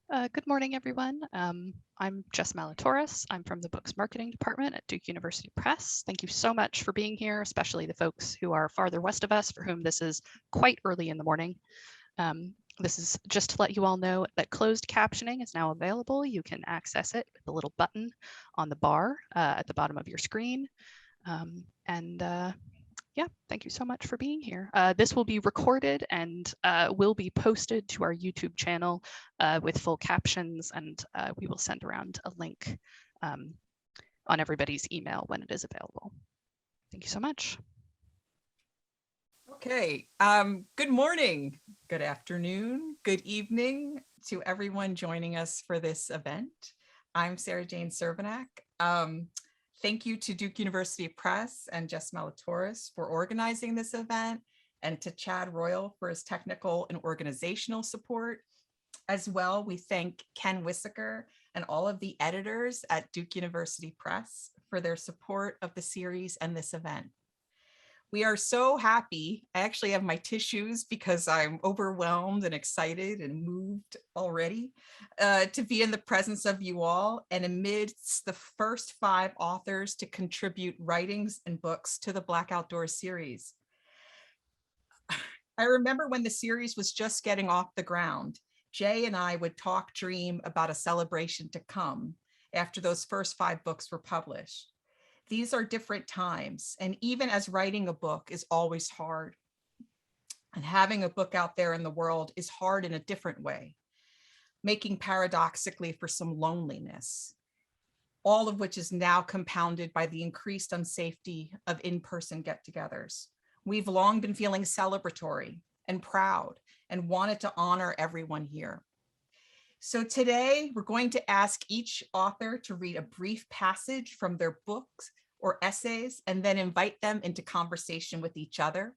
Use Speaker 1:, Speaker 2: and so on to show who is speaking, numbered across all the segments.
Speaker 1: Good morning, everyone. I'm Jess Malatoris. I'm from the Books Marketing Department at Duke University Press. Thank you so much for being here, especially the folks who are farther west of us, for whom this is quite early in the morning. This is just to let you all know that closed captioning is now available. You can access it with the little button on the bar at the bottom of your screen. Yeah, thank you so much for being here. This will be recorded and will be posted to our YouTube channel with full captions, and we will send around a link on everybody's email when it is available. Thank you so much.
Speaker 2: Okay, good morning, good afternoon, good evening to everyone joining us for this event. I'm Sarah Jane Cervenak. Thank you to Duke University Press and Jess Malatoris for organizing this event, and to Chad Royal for his technical and organizational support. As well, we thank Ken Wissaker and all of the editors at Duke University Press for their support of the series and this event. We are so happy. I actually have my tissues because I'm overwhelmed and excited and moved already to be in the presence of you all and amidst the first 5 authors to contribute writings and books to the Black Outdoors series. I remember when the series was just getting off the ground, Jay and I would talk dream about a celebration to come after those first 5 books were published. These are different times, and even as writing a book is always hard, and having a book out there in the world is hard in a different way, making paradoxically for some loneliness, all of which is now compounded by the increased unsafety of in-person get-togethers. We've long been feeling celebratory and proud and wanted to honor everyone here. So today we're going to ask each author to read a brief passage from their books or essays, and then invite them into conversation with each other.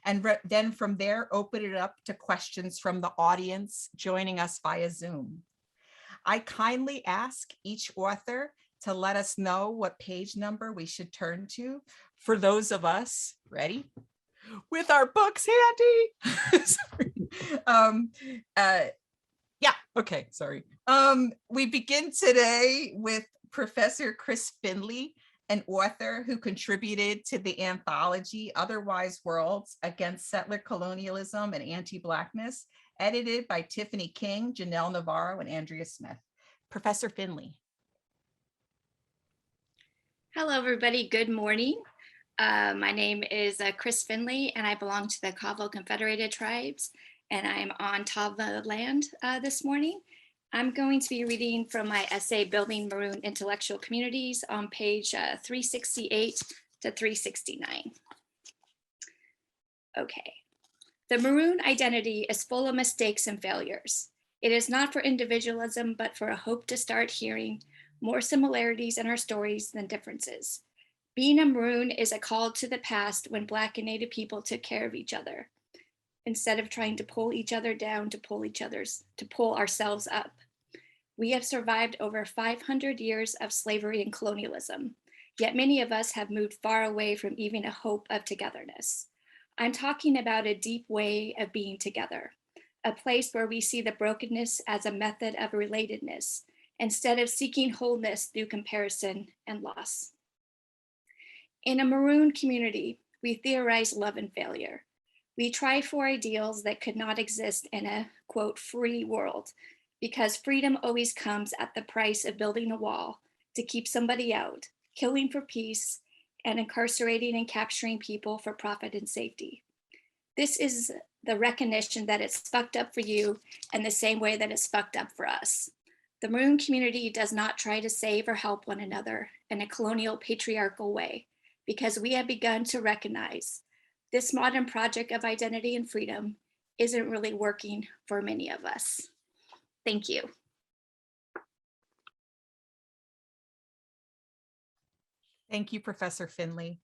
Speaker 2: And then from there, open it up to questions from the audience joining us via Zoom. I kindly ask each author to let us know what page number we should turn to for those of us, ready? With our books handy. Yeah, okay, sorry. We begin today with Professor Chris Finley, an author who contributed to the anthology Otherwise Worlds Against Settler Colonialism and Anti-Blackness, edited by Tiffany King, Janelle Navarro, and Andrea Smith. Professor Finley.
Speaker 3: Hello, everybody. Good morning. My name is Chris Finley, and I belong to the Cavo Confederated Tribes, and I'm on Tava land this morning. I'm going to be reading from my essay, Building Maroon Intellectual Communities, on page 368 to 369. Okay. The Maroon identity is full of mistakes and failures. It is not for individualism, but for a hope to start hearing more similarities in our stories than differences. Being a Maroon is a call to the past when Black and Native people took care of each other, instead of trying to pull each other down to pull ourselves up. We have survived over 500 years of slavery and colonialism, yet many of us have moved far away from even a hope of togetherness. I'm talking about a deep way of being together, a place where we see the brokenness as a method of relatedness, instead of seeking wholeness through comparison and loss. In a Maroon community, we theorize love and failure. We try for ideals that could not exist in a, quote, free world, because freedom always comes at the price of building a wall to keep somebody out, killing for peace, and incarcerating and capturing people for profit and safety. This is the recognition that it's fucked up for you in the same way that it's fucked up for us. The Maroon community does not try to save or help one another in a colonial patriarchal way, because we have begun to recognize this modern project of identity and freedom isn't really working for many of us. Thank you.
Speaker 2: Thank you, Professor Finley.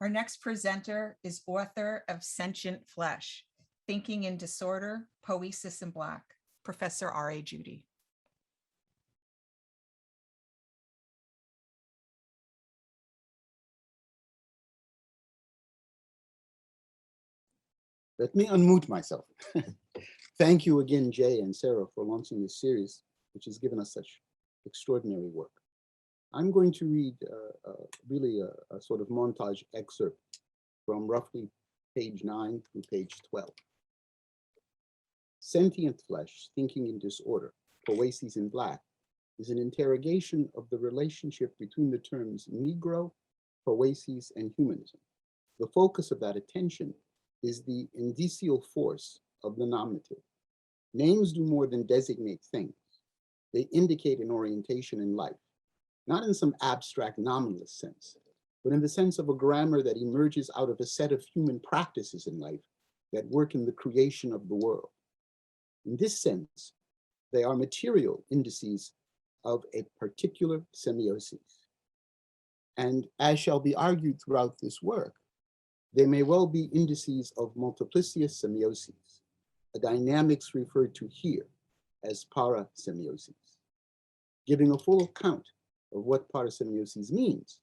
Speaker 2: Our next presenter is author of Sentient Flesh, Thinking in Disorder, Poesis in Black, Professor R.A. Judy.
Speaker 4: Let me unmute myself. Thank you again, Jay and Sarah, for launching this series, which has given us such extraordinary work. I'm going to read really a sort of montage excerpt from roughly page 9 through page 12. Sentient Flesh, Thinking in Disorder, Poetics in Black, is an interrogation of the relationship between the terms Negro, Poetics, and humanism. The focus of that attention is the indicial force of the nominative. Names do more than designate things. They indicate an orientation in life, not in some abstract nominalist sense, but in the sense of a grammar that emerges out of a set of human practices in life that work in the creation of the world. In this sense, they are material indices of a particular semiosis. And as shall be argued throughout this work, they may well be indices of multiplicious semioses, a dynamics referred to here as parasemiosis. Giving a full account of what parasemiosis means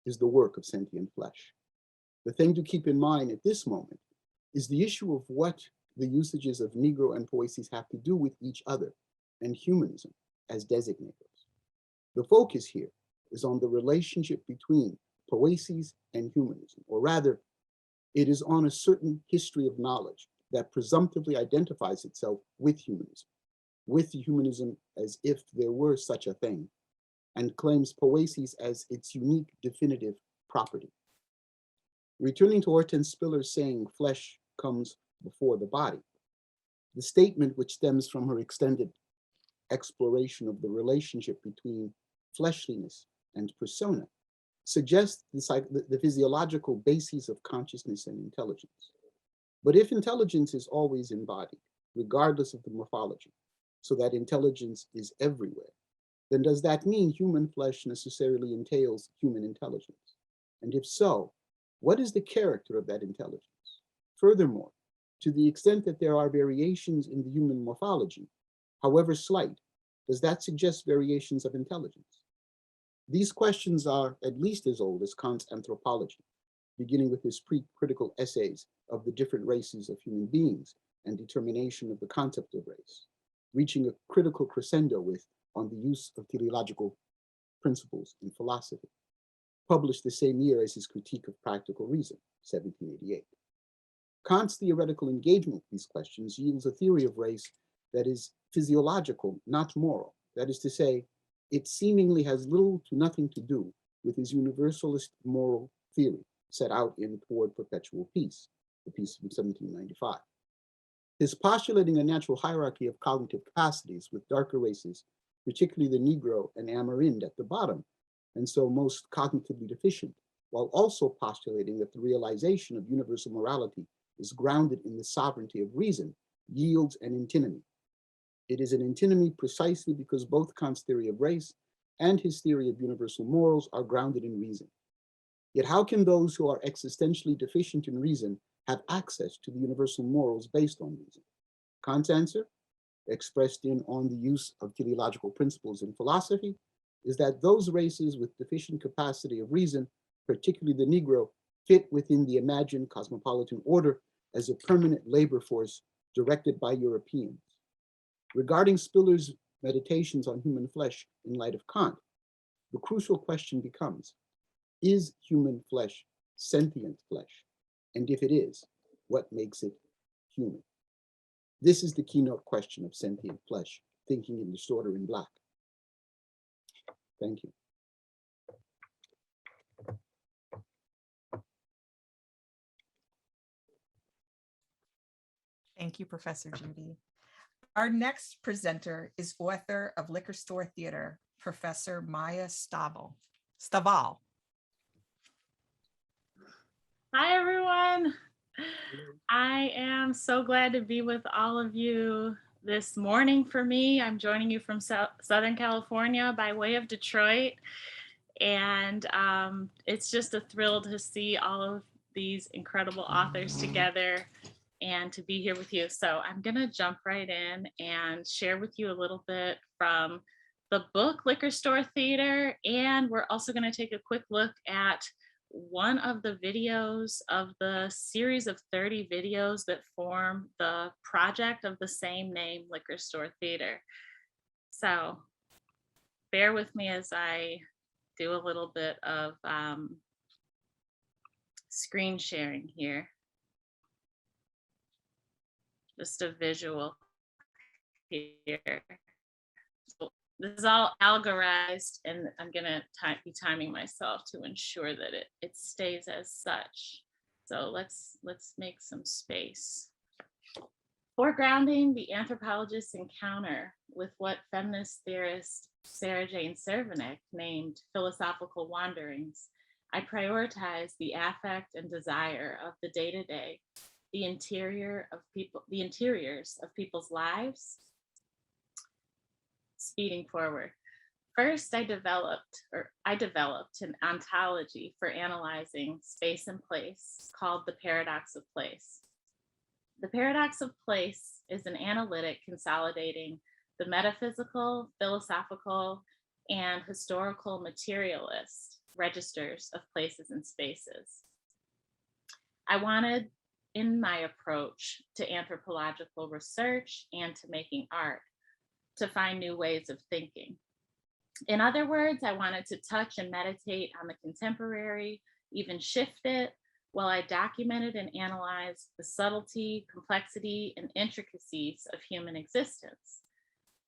Speaker 4: is the work of Sentient Flesh. The thing to keep in mind at this moment is the issue of what the usages of Negro and Poetics have to do with each other and humanism as designators. The focus here is on the relationship between Poetics and humanism, or rather, it is on a certain history of knowledge that presumptively identifies itself with humanism as if there were such a thing, and claims Poetics as its unique definitive property. Returning to Hortense Spiller's saying, flesh comes before the body, the statement, which stems from her extended exploration of the relationship between fleshliness and persona, suggests the physiological bases of consciousness and intelligence. But if intelligence is always embodied, regardless of the morphology, so that intelligence is everywhere, then does that mean human flesh necessarily entails human intelligence? And if so, what is the character of that intelligence? Furthermore, to the extent that there are variations in the human morphology, however slight, does that suggest variations of intelligence? These questions are at least as old as Kant's anthropology, beginning with his pre-critical essays of the different races of human beings and determination of the concept of race, reaching a critical crescendo with On the Use of Teleological Principles in Philosophy, published the same year as his Critique of Practical Reason, 1788. Kant's theoretical engagement with these questions yields a theory of race that is physiological, not moral. That is to say, it seemingly has little to nothing to do with his universalist moral theory set out in Toward Perpetual Peace, the piece of 1795. His postulating a natural hierarchy of cognitive capacities with darker races, particularly the Negro and Amerindian at the bottom, and so most cognitively deficient, while also postulating that the realization of universal morality is grounded in the sovereignty of reason, yields an antinomy. It is an antinomy precisely because both Kant's theory of race and his theory of universal morals are grounded in reason. Yet how can those who are existentially deficient in reason have access to the universal morals based on reason? Kant's answer, expressed in On the Use of Teleological Principles in Philosophy, is that those races with deficient capacity of reason, particularly the Negro, fit within the imagined cosmopolitan order as a permanent labor force directed by Europeans. Regarding Spiller's meditations on human flesh in light of Kant, the crucial question becomes, is human flesh sentient flesh? And if it is, what makes it human? This is the keynote question of Sentient Flesh, Thinking in Disorder in Black. Thank you.
Speaker 2: Thank you, Professor Judy. Our next presenter is author of Liquor Store Theater, Professor Maya Stovall.
Speaker 5: Hi, everyone. I am so glad to be with all of you this morning. For me, I'm joining you from Southern California by way of Detroit. And it's just a thrill to see all of these incredible authors together and to be here with you. So I'm going to jump right in and share with you a little bit from the book Liquor Store Theater. And we're also going to take a quick look at one of the videos of the series of 30 videos that form the project of the same name, Liquor Store Theater. So bear with me as I do a little bit of screen sharing here. Just a visual here. So this is all algorized, and I'm gonna be timing myself to ensure that it stays as such. So let's make some space. Foregrounding the anthropologist's encounter with what feminist theorist Sarah Jane Cervenek named philosophical wanderings, I prioritize the affect and desire of the day-to-day, the interiors of people's lives. Speeding forward. First, I developed an ontology for analyzing space and place called the paradox of place. The paradox of place is an analytic consolidating the metaphysical, philosophical, and historical materialist registers of places and spaces. I wanted, in my approach to anthropological research and to making art, to find new ways of thinking. In other words, I wanted to touch and meditate on the contemporary, even shift it, while I documented and analyzed the subtlety, complexity, and intricacies of human existence.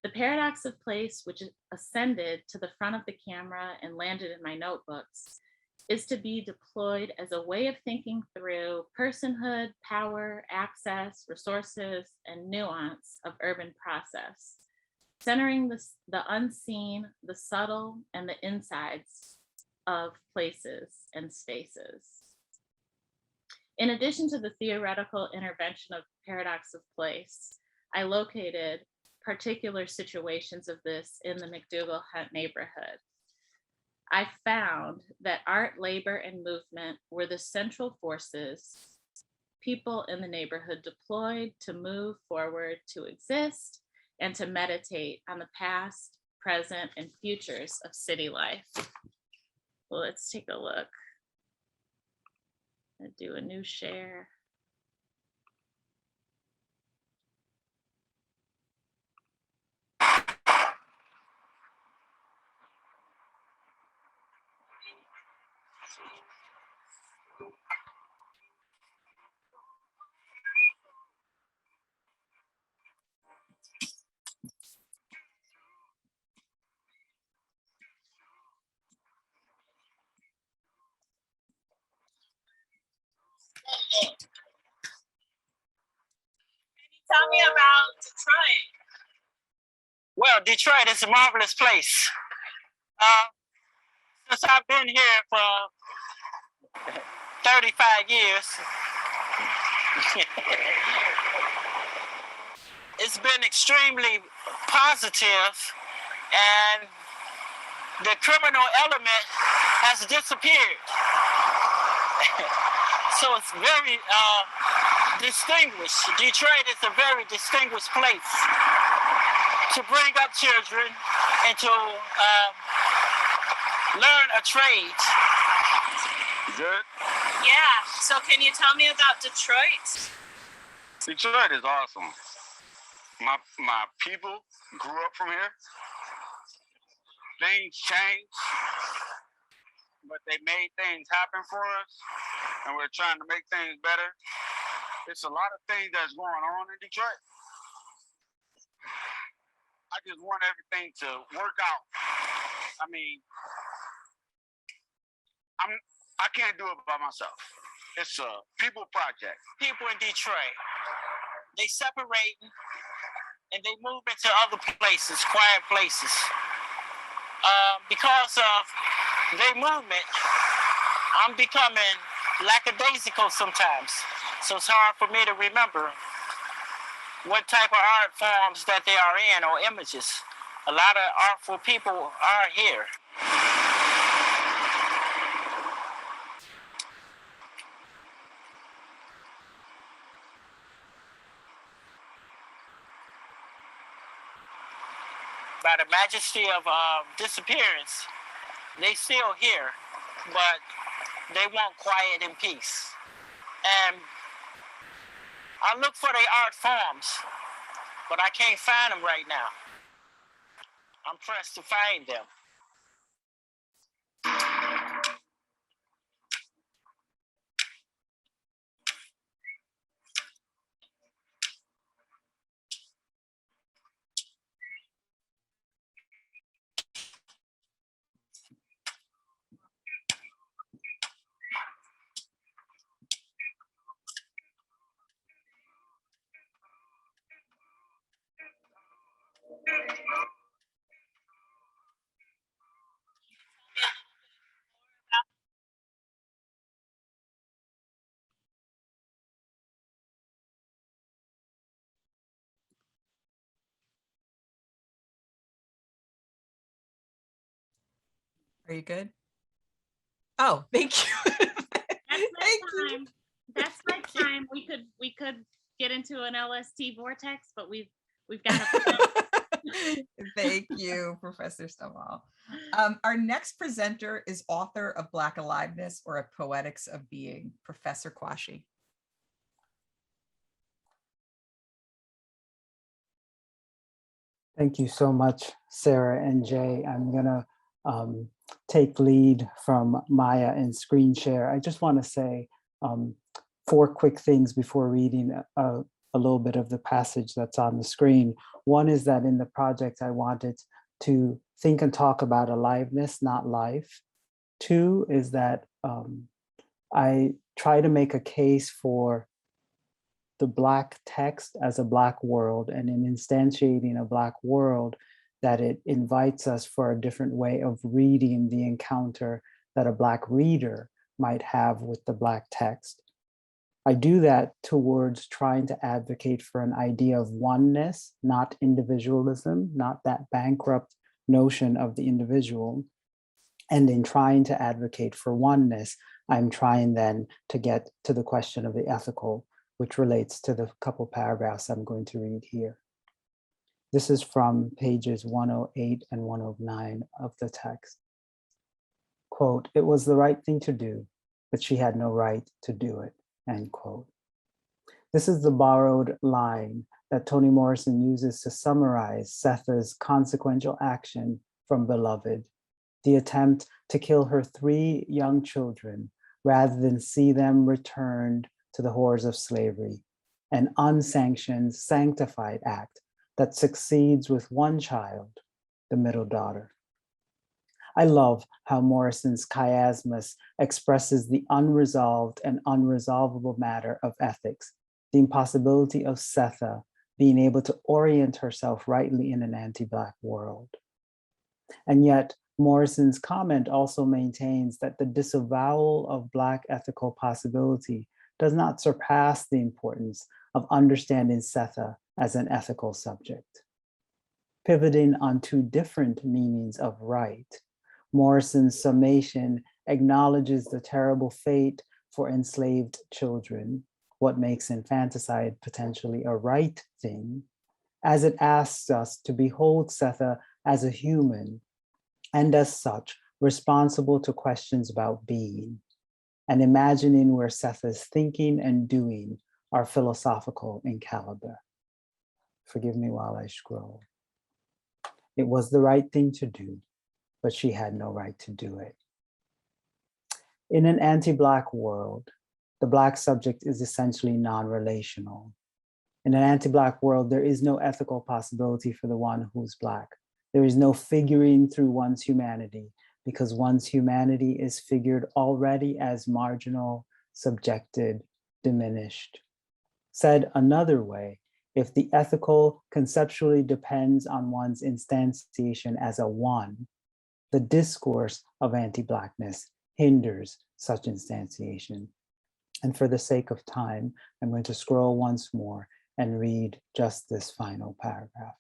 Speaker 5: The paradox of place, which ascended to the front of the camera and landed in my notebooks, is to be deployed as a way of thinking through personhood, power, access, resources, and nuance of urban process, centering the unseen, the subtle, and the insides of places and spaces. In addition to the theoretical intervention of paradox of place, I located particular situations of this in the McDougall-Hunt neighborhood. I found that art, labor, and movement were the central forces people in the neighborhood deployed to move forward, to exist, and to meditate on the past, present, and futures of city life. Well, let's take a look. I'll do a new share.
Speaker 6: Tell me about Detroit. Well, Detroit is a marvelous place. Since I've been here for 35 years, it's been extremely positive, and the criminal element has disappeared. So it's very distinguished. Detroit is a very distinguished place to bring up children and to learn a trade.
Speaker 7: Good.
Speaker 6: Yeah, so can you tell me about Detroit?
Speaker 7: Detroit is awesome. My people grew up from here. Things changed, but they made things happen for us, and we're trying to make things better. It's a lot of things that's going on in Detroit. I just want everything to work out. I mean, I can't do it by myself. It's a people project.
Speaker 6: People in Detroit, they separate and they move into other places, quiet places. Because of their movement, I'm becoming lackadaisical sometimes. So it's hard for me to remember what type of art forms that they are in or images. A lot of artful people are here. By the majesty of disappearance, they still here, but They want quiet and peace. And I look for their art forms, but I can't find them right now. I'm pressed to find them.
Speaker 2: Are you good? Oh, thank you.
Speaker 5: That's my
Speaker 2: Thank you.
Speaker 5: time. That's my time. We could get into an LST vortex, but we've got to.
Speaker 2: Thank you, Professor Stovall. Our next presenter is author of Black Aliveness, or A Poetics of Being, Professor Quashie.
Speaker 8: Thank you so much, Sarah and Jay. I'm gonna take lead from Maya and screen share. I just want to say 4 quick things before reading a little bit of the passage that's on the screen. One is that in the project, I wanted to think and talk about aliveness, not life. 2 is that I try to make a case for the Black text as a Black world, and in instantiating a Black world, that it invites us for a different way of reading the encounter that a Black reader might have with the Black text. I do that towards trying to advocate for an idea of oneness, not individualism, not that bankrupt notion of the individual. And in trying to advocate for oneness, I'm trying then to get to the question of the ethical, which relates to the couple paragraphs I'm going to read here. This is from pages 108 and 109 of the text. Quote, "It was the right thing to do, but she had no right to do it," end quote. This is the borrowed line that Toni Morrison uses to summarize Setha's consequential action from Beloved, the attempt to kill her 3 young children rather than see them returned to the horrors of slavery, an unsanctioned, sanctified act that succeeds with 1 child, the middle daughter. I love how Morrison's chiasmus expresses the unresolved and unresolvable matter of ethics, the impossibility of Setha being able to orient herself rightly in an anti-Black world. And yet, Morrison's comment also maintains that the disavowal of Black ethical possibility does not surpass the importance of understanding Setha as an ethical subject. Pivoting on 2 different meanings of right, Morrison's summation acknowledges the terrible fate for enslaved children, what makes infanticide potentially a right thing, as it asks us to behold Setha as a human, and as such, responsible to questions about being, and imagining where Setha's thinking and doing are philosophical in caliber. Forgive me while I scroll. It was the right thing to do, but she had no right to do it. In an anti-Black world, the Black subject is essentially non-relational. In an anti-Black world, there is no ethical possibility for the one who's Black. There is no figuring through one's humanity, because one's humanity is figured already as marginal, subjected, diminished. Said another way, if the ethical conceptually depends on one's instantiation as a one, the discourse of anti-Blackness hinders such instantiation. And for the sake of time, I'm going to scroll once more and read just this final paragraph.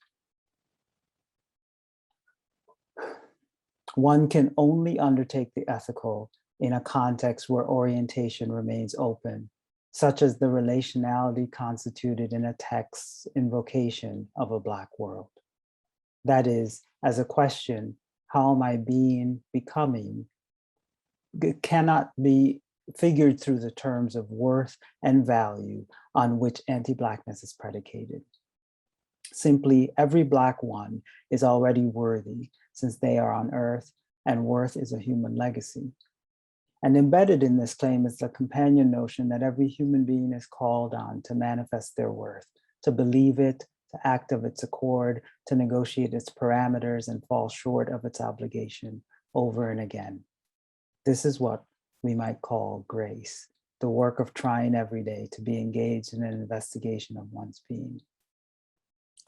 Speaker 8: One can only undertake the ethical in a context where orientation remains open, such as the relationality constituted in a text's invocation of a Black world. That is, as a question, how am I being, becoming, cannot be figured through the terms of worth and value on which anti-Blackness is predicated. Simply, every Black one is already worthy since they are on earth, and worth is a human legacy. And embedded in this claim is the companion notion that every human being is called on to manifest their worth, to believe it, to act of its accord, to negotiate its parameters and fall short of its obligation over and again. This is what we might call grace, the work of trying every day to be engaged in an investigation of one's being.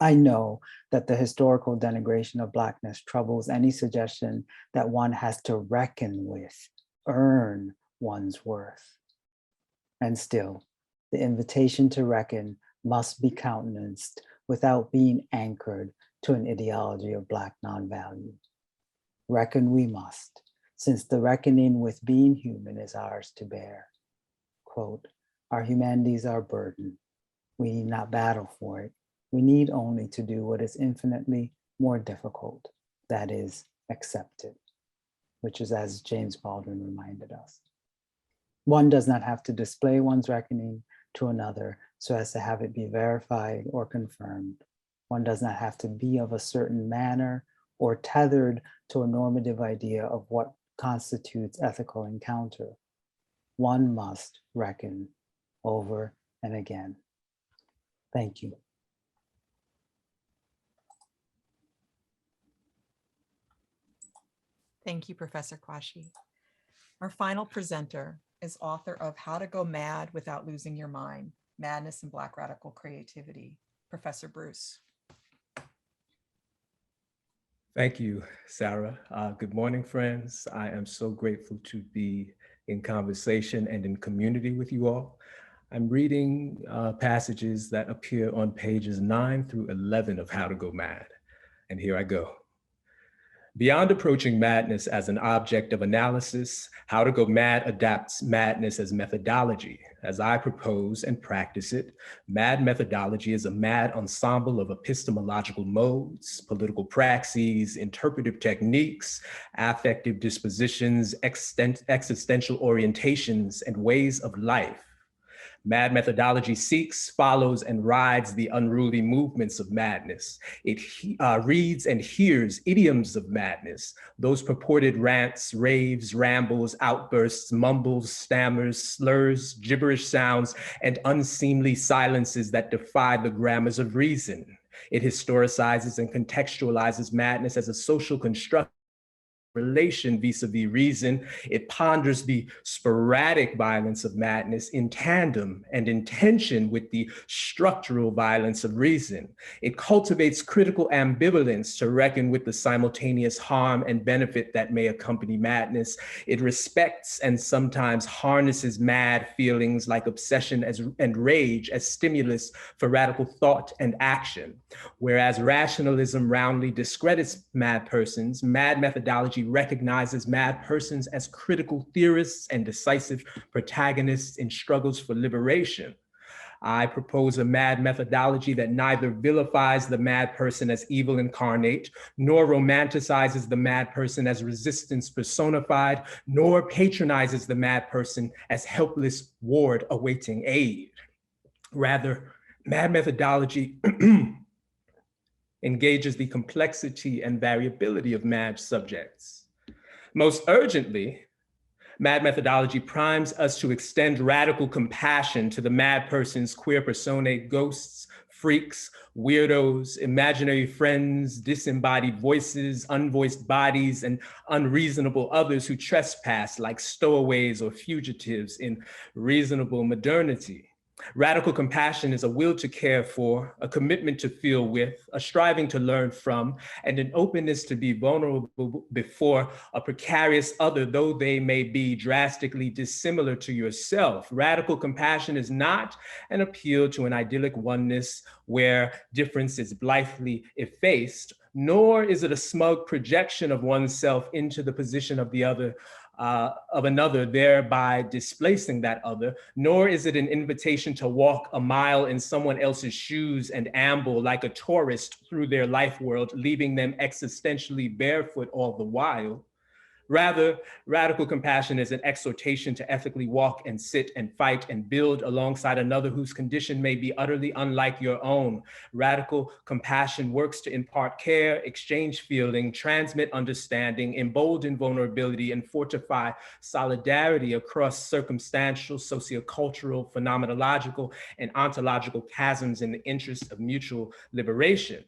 Speaker 8: I know that the historical denigration of Blackness troubles any suggestion that one has to reckon with, earn one's worth. And still, the invitation to reckon must be countenanced without being anchored to an ideology of Black non-value. Reckon we must, since the reckoning with being human is ours to bear. Quote, our humanity is our burden. We need not battle for it. We need only to do what is infinitely more difficult, that is, accept it, which is as James Baldwin reminded us. One does not have to display one's reckoning to another so as to have it be verified or confirmed. One does not have to be of a certain manner or tethered to a normative idea of what constitutes ethical encounter. One must reckon over and again. Thank you.
Speaker 2: Thank you, Professor Quashie. Our final presenter is author of How to Go Mad Without Losing Your Mind, Madness and Black Radical Creativity, Professor Bruce.
Speaker 9: Thank you, Sarah. Good morning, friends. I am so grateful to be in conversation and in community with you all. I'm reading passages that appear on pages 9 through 11 of How to Go Mad. And here I go. Beyond approaching madness as an object of analysis, How to Go Mad adapts madness as methodology. As I propose and practice it, mad methodology is a mad ensemble of epistemological modes, political praxes, interpretive techniques, affective dispositions, existential orientations, and ways of life. Mad methodology seeks, follows, and rides the unruly movements of madness. It reads and hears idioms of madness, those purported rants, raves, rambles, outbursts, mumbles, stammers, slurs, gibberish sounds, and unseemly silences that defy the grammars of reason. It historicizes and contextualizes madness as a social construct relation vis-a-vis reason. It ponders the sporadic violence of madness in tandem and in tension with the structural violence of reason. It cultivates critical ambivalence to reckon with the simultaneous harm and benefit that may accompany madness. It respects and sometimes harnesses mad feelings like obsession and rage as stimulus for radical thought and action. Whereas rationalism roundly discredits mad persons, mad methodology recognizes mad persons as critical theorists and decisive protagonists in struggles for liberation. I propose a mad methodology that neither vilifies the mad person as evil incarnate, nor romanticizes the mad person as resistance personified, nor patronizes the mad person as helpless ward awaiting aid. Rather, mad methodology engages the complexity and variability of mad subjects. Most urgently, mad methodology primes us to extend radical compassion to the mad person's queer personae, ghosts, freaks, weirdos, imaginary friends, disembodied voices, unvoiced bodies, and unreasonable others who trespass like stowaways or fugitives in reasonable modernity. Radical compassion is a will to care for, a commitment to feel with, a striving to learn from, and an openness to be vulnerable before a precarious other, though they may be drastically dissimilar to yourself. Radical compassion is not an appeal to an idyllic oneness where difference is blithely effaced, nor is it a smug projection of oneself into the position of the other, of another, thereby displacing that other, nor is it an invitation to walk a mile in someone else's shoes and amble like a tourist through their life world, leaving them existentially barefoot all the while. Rather, radical compassion is an exhortation to ethically walk and sit and fight and build alongside another whose condition may be utterly unlike your own. Radical compassion works to impart care, exchange feeling, transmit understanding, embolden vulnerability, and fortify solidarity across circumstantial, sociocultural, phenomenological, and ontological chasms in the interest of mutual liberation.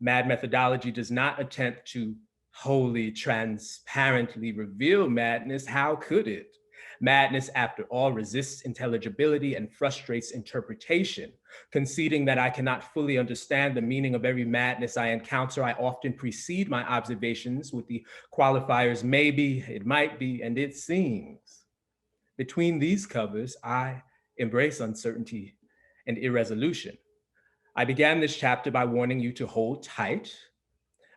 Speaker 9: MAD methodology does not attempt to wholly transparently reveal madness. How could it? Madness, after all, resists intelligibility and frustrates interpretation. Conceding that I cannot fully understand the meaning of every madness I encounter, I often precede my observations with the qualifiers maybe, it might be, and it seems. Between these covers, I embrace uncertainty and irresolution. I began this chapter by warning you to hold tight.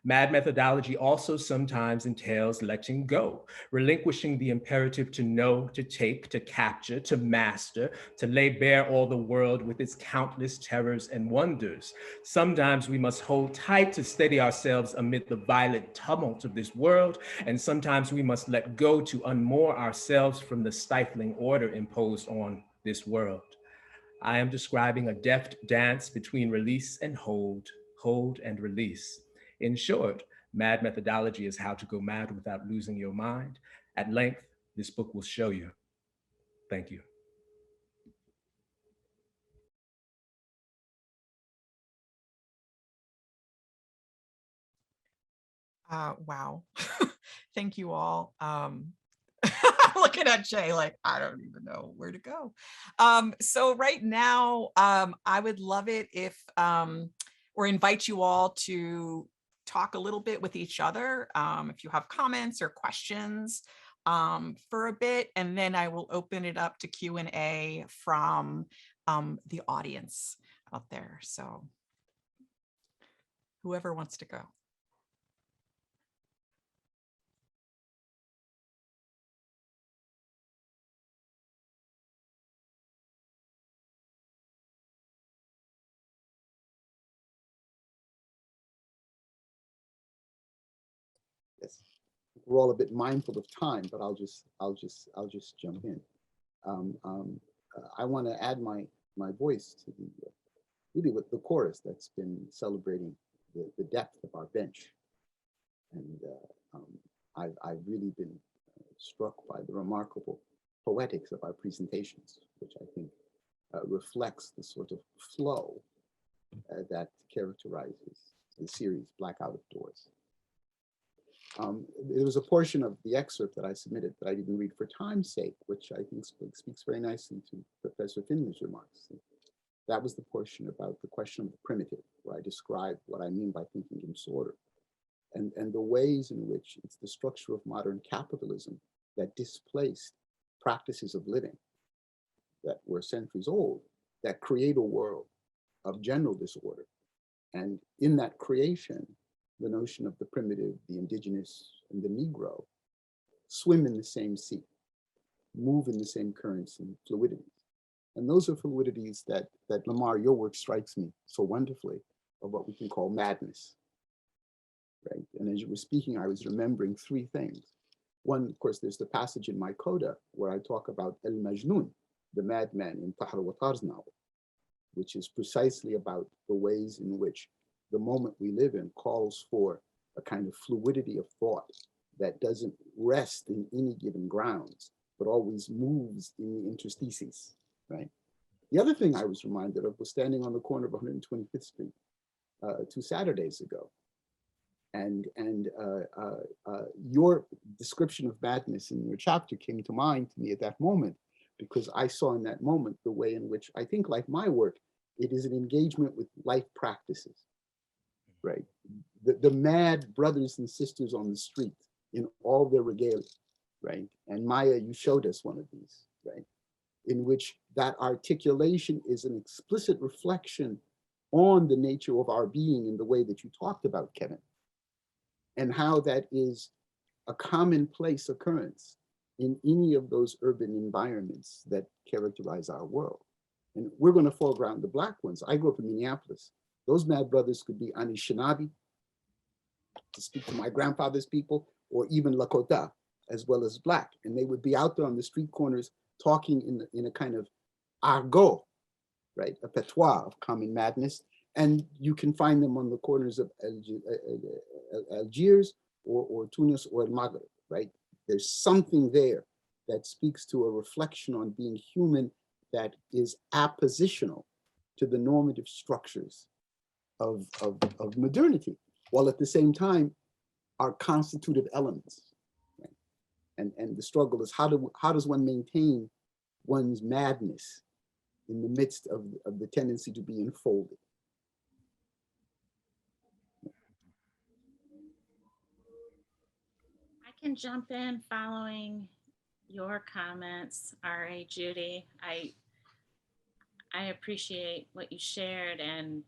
Speaker 9: MAD methodology also sometimes entails letting go, relinquishing the imperative to know, to take, to capture, to master, to lay bare all the world with its countless terrors and wonders. Sometimes we must hold tight to steady ourselves amid the violent tumult of this world, and sometimes we must let go to unmoor ourselves from the stifling order imposed on this world. I am describing a deft dance between release and hold and release. In short, MAD methodology is how to go mad without losing your mind. At length, this book will show you. Thank you.
Speaker 2: Wow. Thank you all. I'm looking at Jay like, I don't even know where to go. So right now, I would love it if, or invite you all to talk a little bit with each other. If you have comments or questions for a bit, and then I will open it up to Q&A from the audience out there. So whoever wants to go.
Speaker 4: Yes, we're all a bit mindful of time, but I'll just jump in. I want to add my voice to the really with the chorus that's been celebrating the depth of our bench, and I've really been struck by the remarkable poetics of our presentations, which I think reflects the sort of flow that characterizes the series Black Out of Doors. There was a portion of the excerpt that I submitted that I didn't read for time's sake, which I think speaks very nicely to Professor Finley's remarks. That was the portion about the question of the primitive, where I described what I mean by thinking in disorder, and the ways in which it's the structure of modern capitalism that displaced practices of living that were centuries old, that create a world of general disorder. And in that creation, the notion of the primitive, the indigenous, and the Negro swim in the same sea, move in the same currents and fluidities. And those are fluidities that Lamar, your work strikes me so wonderfully, of what we can call madness, right? And as you were speaking, I was remembering three things. One, of course, there's the passage in my coda where I talk about El Majnun, the madman in Tahar Watar's novel, which is precisely about the ways in which the moment we live in calls for a kind of fluidity of thought that doesn't rest in any given grounds, but always moves in the interstices, right? The other thing I was reminded of was standing on the corner of 125th Street 2 Saturdays ago. And your description of madness in your chapter came to mind to me at that moment, because I saw in that moment the way in which I think, like my work, it is an engagement with life practices. Right, the mad brothers and sisters on the street in all their regalia, right? And Maya, you showed us one of these, right? In which that articulation is an explicit reflection on the nature of our being in the way that you talked about, Kevin, and how that is a commonplace occurrence in any of those urban environments that characterize our world. And we're going to foreground the Black ones. I grew up in Minneapolis. Those mad brothers could be Anishinaabe, to speak to my grandfather's people, or even Lakota, as well as Black. And they would be out there on the street corners talking in a kind of argot, right? A patois of common madness. And you can find them on the corners of Algiers or Tunis or El Maghreb, right? There's something there that speaks to a reflection on being human that is appositional to the normative structures of modernity, while at the same time are constitutive elements. Right? And the struggle is how does one maintain one's madness in the midst of the tendency to be enfolded?
Speaker 5: I can jump in following your comments, R.A. Judy. I appreciate what you shared, and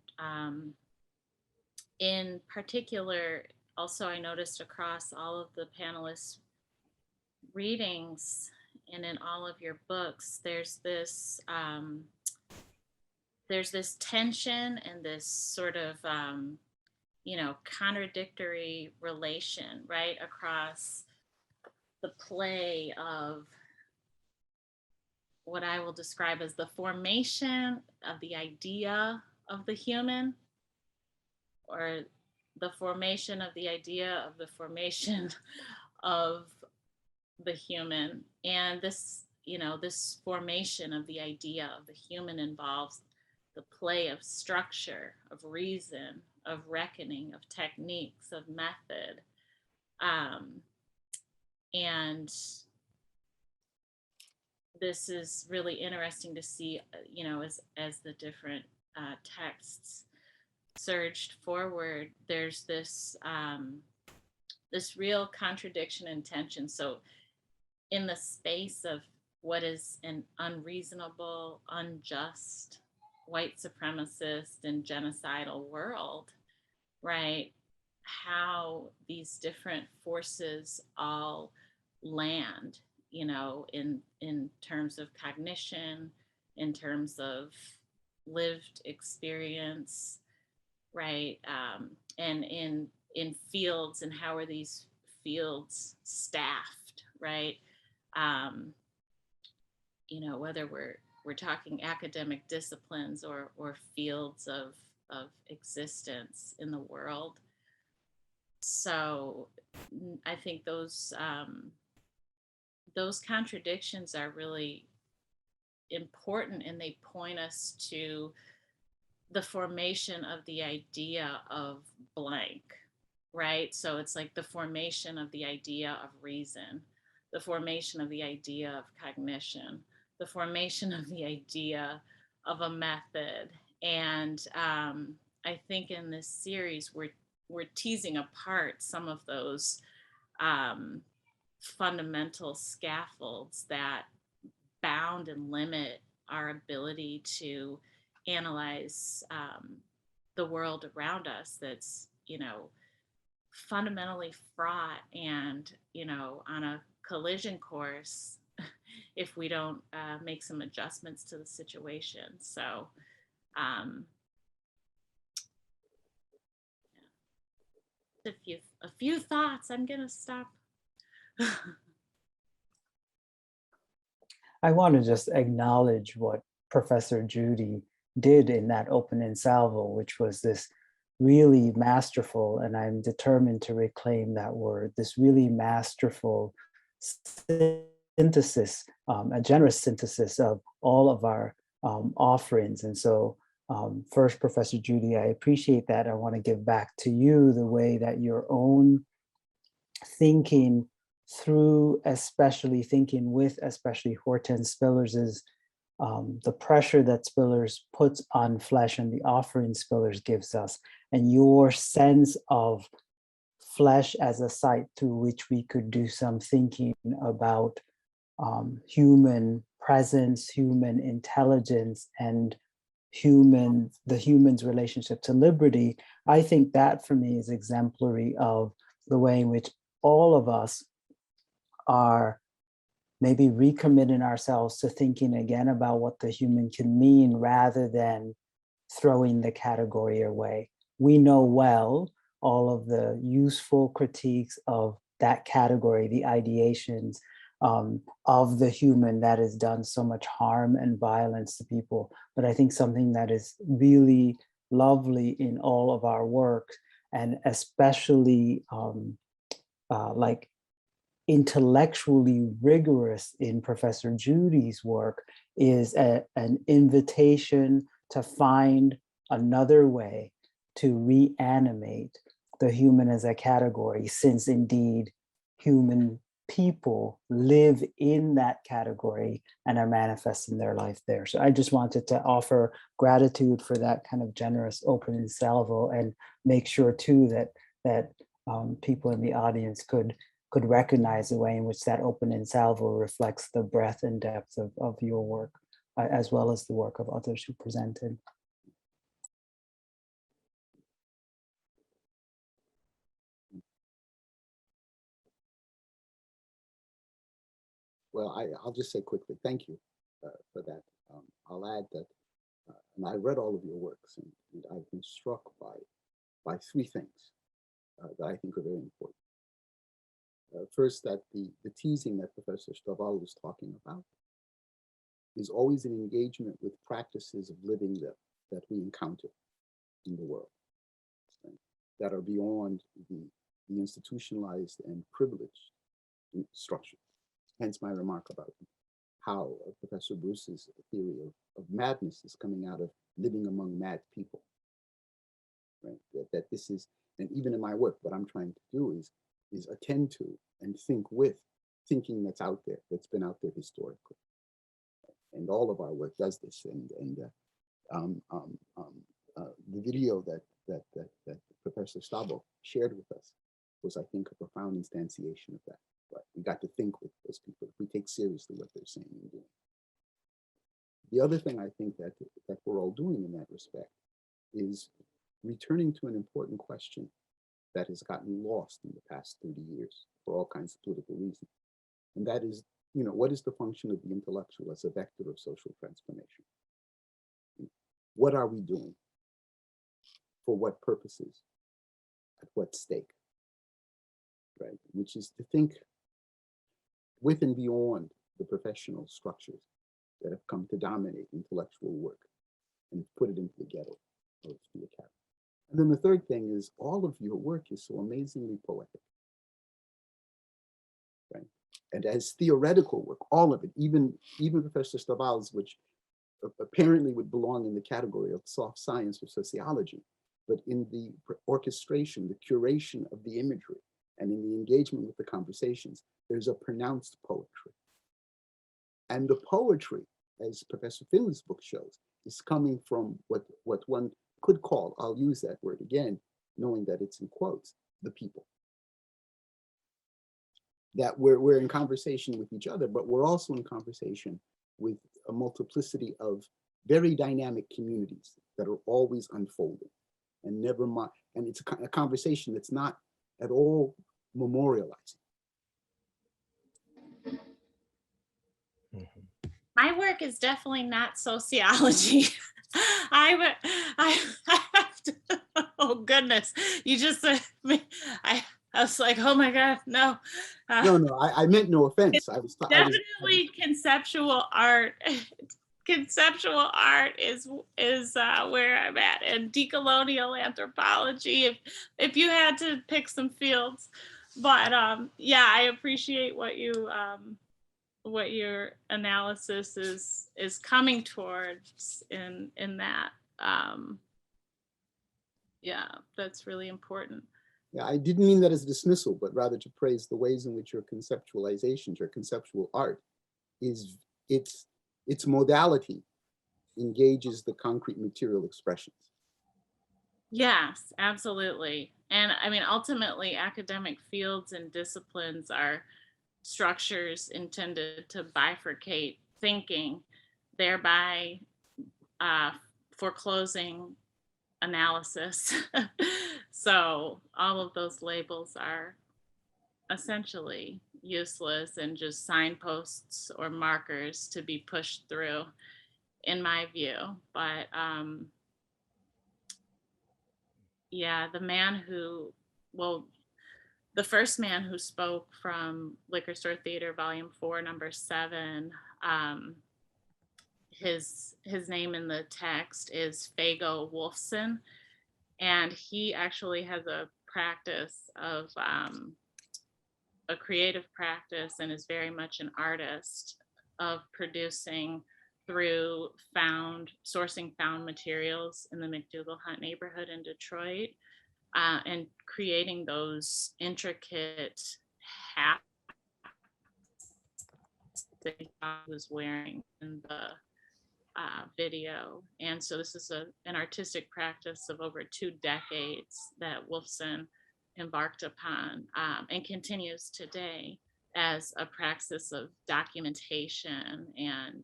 Speaker 5: in particular, also I noticed across all of the panelists' readings and in all of your books, there's this tension and this sort of contradictory relation, right, across the play of what I will describe as the formation of the idea of the human, or the formation of the idea of the formation of the human. And this, this formation of the idea of the human involves the play of structure, of reason, of reckoning, of techniques, of method. And this is really interesting to see, as the different texts surged forward, there's this this real contradiction and tension. So in the space of what is an unreasonable, unjust, white supremacist and genocidal world, right, how these different forces all land, in terms of cognition, in terms of lived experience, right, and in fields, and how are these fields staffed, right? Whether we're talking academic disciplines or fields of existence in the world. So I think those contradictions are really important, and they point us to the formation of the idea of blank, right? So it's like the formation of the idea of reason, the formation of the idea of cognition, the formation of the idea of a method. And I think in this series, we're teasing apart some of those fundamental scaffolds that bound and limit our ability to analyze the world around us, that's fundamentally fraught and on a collision course if we don't make some adjustments to the situation. So a few thoughts. I'm gonna stop.
Speaker 8: I want to just acknowledge what Professor Judy did in that opening salvo, which was this really masterful, and I'm determined to reclaim that word, this really masterful synthesis, a generous synthesis of all of our offerings. And so first, Professor Judy, I appreciate that. I want to give back to you the way that your own thinking through, especially thinking with, especially Hortense Spillers's, the pressure that Spillers puts on flesh and the offering Spillers gives us, and your sense of flesh as a site through which we could do some thinking about human presence, human intelligence, and the human's relationship to liberty. I think that for me is exemplary of the way in which all of us are maybe recommitting ourselves to thinking again about what the human can mean rather than throwing the category away. We know well all of the useful critiques of that category, the ideations of the human that has done so much harm and violence to people. But I think something that is really lovely in all of our work, and especially like intellectually rigorous in Professor Judy's work, is an invitation to find another way to reanimate the human as a category, since indeed human people live in that category and are manifesting their life there. So I just wanted to offer gratitude for that kind of generous opening salvo, and make sure too that people in the audience could recognize the way in which that opening salvo reflects the breadth and depth of your work, as well as the work of others who presented.
Speaker 4: Well, I'll just say quickly, thank you for that. I'll add that, and I read all of your works, and I've been struck by three things that I think are very important. First, that the teasing that Professor Stovall was talking about is always an engagement with practices of living that we encounter in the world, right, that are beyond the institutionalized and privileged structure. Hence my remark about how Professor Bruce's theory of madness is coming out of living among mad people, right? That this is, and even in my work, what I'm trying to do is attend to and think with thinking that's out there, that's been out there historically. And all of our work does this. And the video that Professor Stovall shared with us was, I think, a profound instantiation of that. Right? We got to think with those people if we take seriously what they're saying and doing. The other thing I think that we're all doing in that respect is returning to an important question that has gotten lost in the past 30 years for all kinds of political reasons. And that is, what is the function of the intellectual as a vector of social transformation? What are we doing? For what purposes? At what stake? Right? Which is to think with and beyond the professional structures that have come to dominate intellectual work and put it into the ghetto of the academy. And then the third thing is, all of your work is so amazingly poetic, right? And as theoretical work, all of it, even Professor Stovall's, which apparently would belong in the category of soft science or sociology, but in the orchestration, the curation of the imagery, and in the engagement with the conversations, there's a pronounced poetry. And the poetry, as Professor Finley's book shows, is coming from what one could call, I'll use that word again, knowing that it's in quotes, the people. That we're in conversation with each other, but we're also in conversation with a multiplicity of very dynamic communities that are always unfolding, and never mind. And it's a conversation that's not at all memorializing.
Speaker 5: My work is definitely not sociology. I have to, oh goodness, you just, I was like, oh my God, no.
Speaker 4: No, I meant no offense.
Speaker 5: Definitely conceptual art. Conceptual art is where I'm at, and decolonial anthropology, if you had to pick some fields. But yeah, I appreciate what your analysis is coming towards in that. Yeah, that's really important.
Speaker 4: Yeah, I didn't mean that as a dismissal, but rather to praise the ways in which your conceptualizations, your conceptual art, is its modality engages the concrete material expressions.
Speaker 5: Yes, absolutely. And I mean, ultimately, academic fields and disciplines are structures intended to bifurcate thinking, thereby foreclosing analysis. So all of those labels are essentially useless and just signposts or markers to be pushed through, in my view. But yeah, the man who, well, the first man who spoke from Liquor Store Theater, Volume 4, Number 7, his name in the text is Fago Wolfson, and he actually has a practice of a creative practice and is very much an artist of producing through sourcing found materials in the McDougal Hunt neighborhood in Detroit, and creating those intricate hats that he was wearing in the video. And so this is an artistic practice of over 2 decades that Wolfson embarked upon, and continues today as a praxis of documentation and,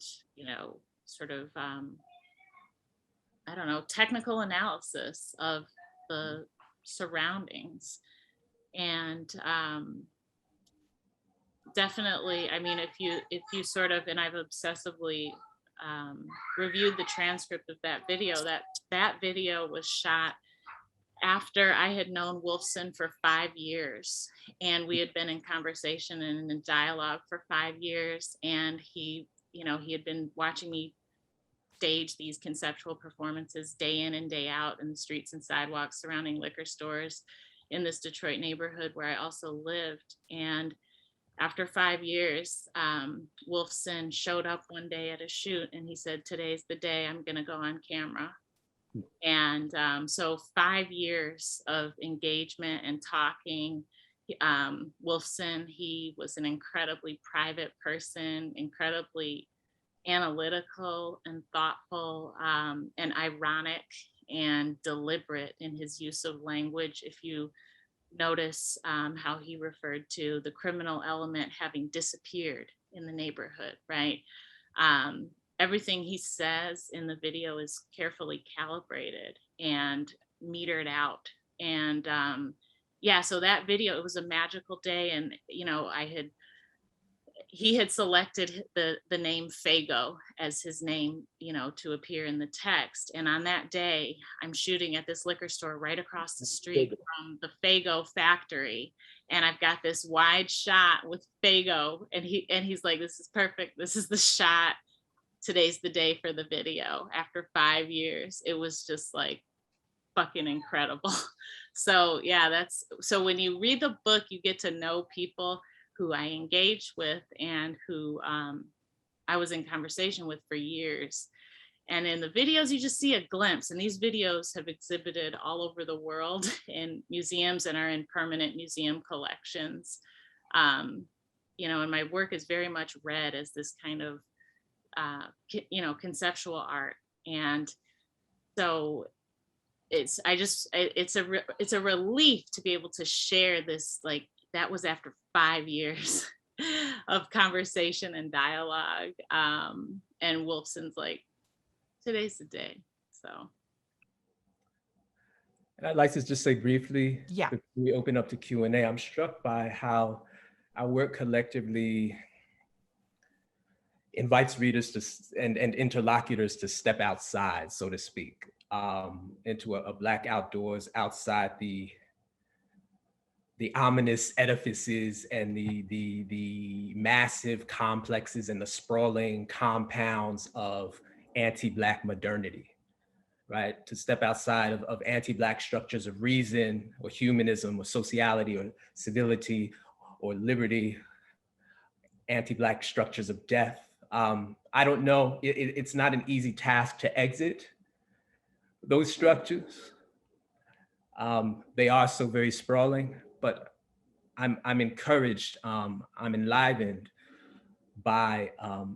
Speaker 5: sort of, I don't know, technical analysis of the surroundings. And definitely, I mean, if you sort of, and I've obsessively reviewed the transcript of that video, that video was shot after I had known Wolfson for 5 years, and we had been in conversation and in dialogue for 5 years. And he had been watching me stage these conceptual performances day in and day out in the streets and sidewalks surrounding liquor stores in this Detroit neighborhood where I also lived. And after 5 years, Wolfson showed up one day at a shoot and he said, "Today's the day I'm gonna go on camera." And so 5 years of engagement and talking. Wolfson, he was an incredibly private person, incredibly analytical and thoughtful, and ironic and deliberate in his use of language. If you notice how he referred to the criminal element having disappeared in the neighborhood, right? Everything he says in the video is carefully calibrated and metered out. And so that video, it was a magical day. And, he had selected the name Fago as his name, to appear in the text. And on that day, I'm shooting at this liquor store right across the street from the Fago factory. And I've got this wide shot with Fago, and he's like, "This is perfect. This is the shot. Today's the day for the video." After 5 years, it was just like fucking incredible. So yeah, so when you read the book, you get to know people who I engaged with and who I was in conversation with for years. And in the videos, you just see a glimpse. And these videos have exhibited all over the world in museums and are in permanent museum collections. And my work is very much read as this kind of, conceptual art. And so it's a relief to be able to share this, like, that was after 5 years of conversation and dialogue. And Wolfson's like, "Today's the day." So.
Speaker 9: And I'd like to just say briefly,
Speaker 2: Yeah.
Speaker 9: before we open up to Q&A, I'm struck by how our work collectively invites readers and interlocutors to step outside, so to speak, into a Black outdoors, outside the ominous edifices and the massive complexes and the sprawling compounds of anti-Black modernity, right? To step outside of anti-Black structures of reason or humanism or sociality or civility or liberty, anti-Black structures of death. I don't know, it's not an easy task to exit those structures. They are so very sprawling, but I'm encouraged, I'm enlivened by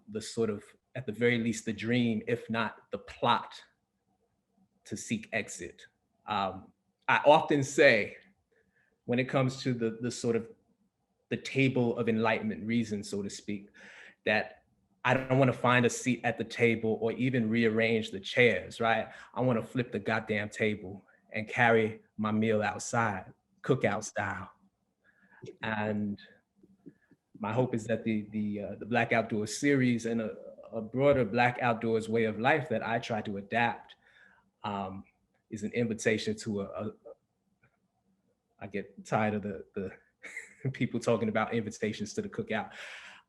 Speaker 9: the sort of, at the very least, the dream, if not the plot, to seek exit. I often say, when it comes to the sort of the table of enlightenment reason, so to speak, that I don't want to find a seat at the table or even rearrange the chairs, right? I want to flip the goddamn table and carry my meal outside, cookout style. And my hope is that the Black Outdoors series and a broader Black Outdoors way of life that I try to adapt is an invitation to I get tired of the people talking about invitations to the cookout.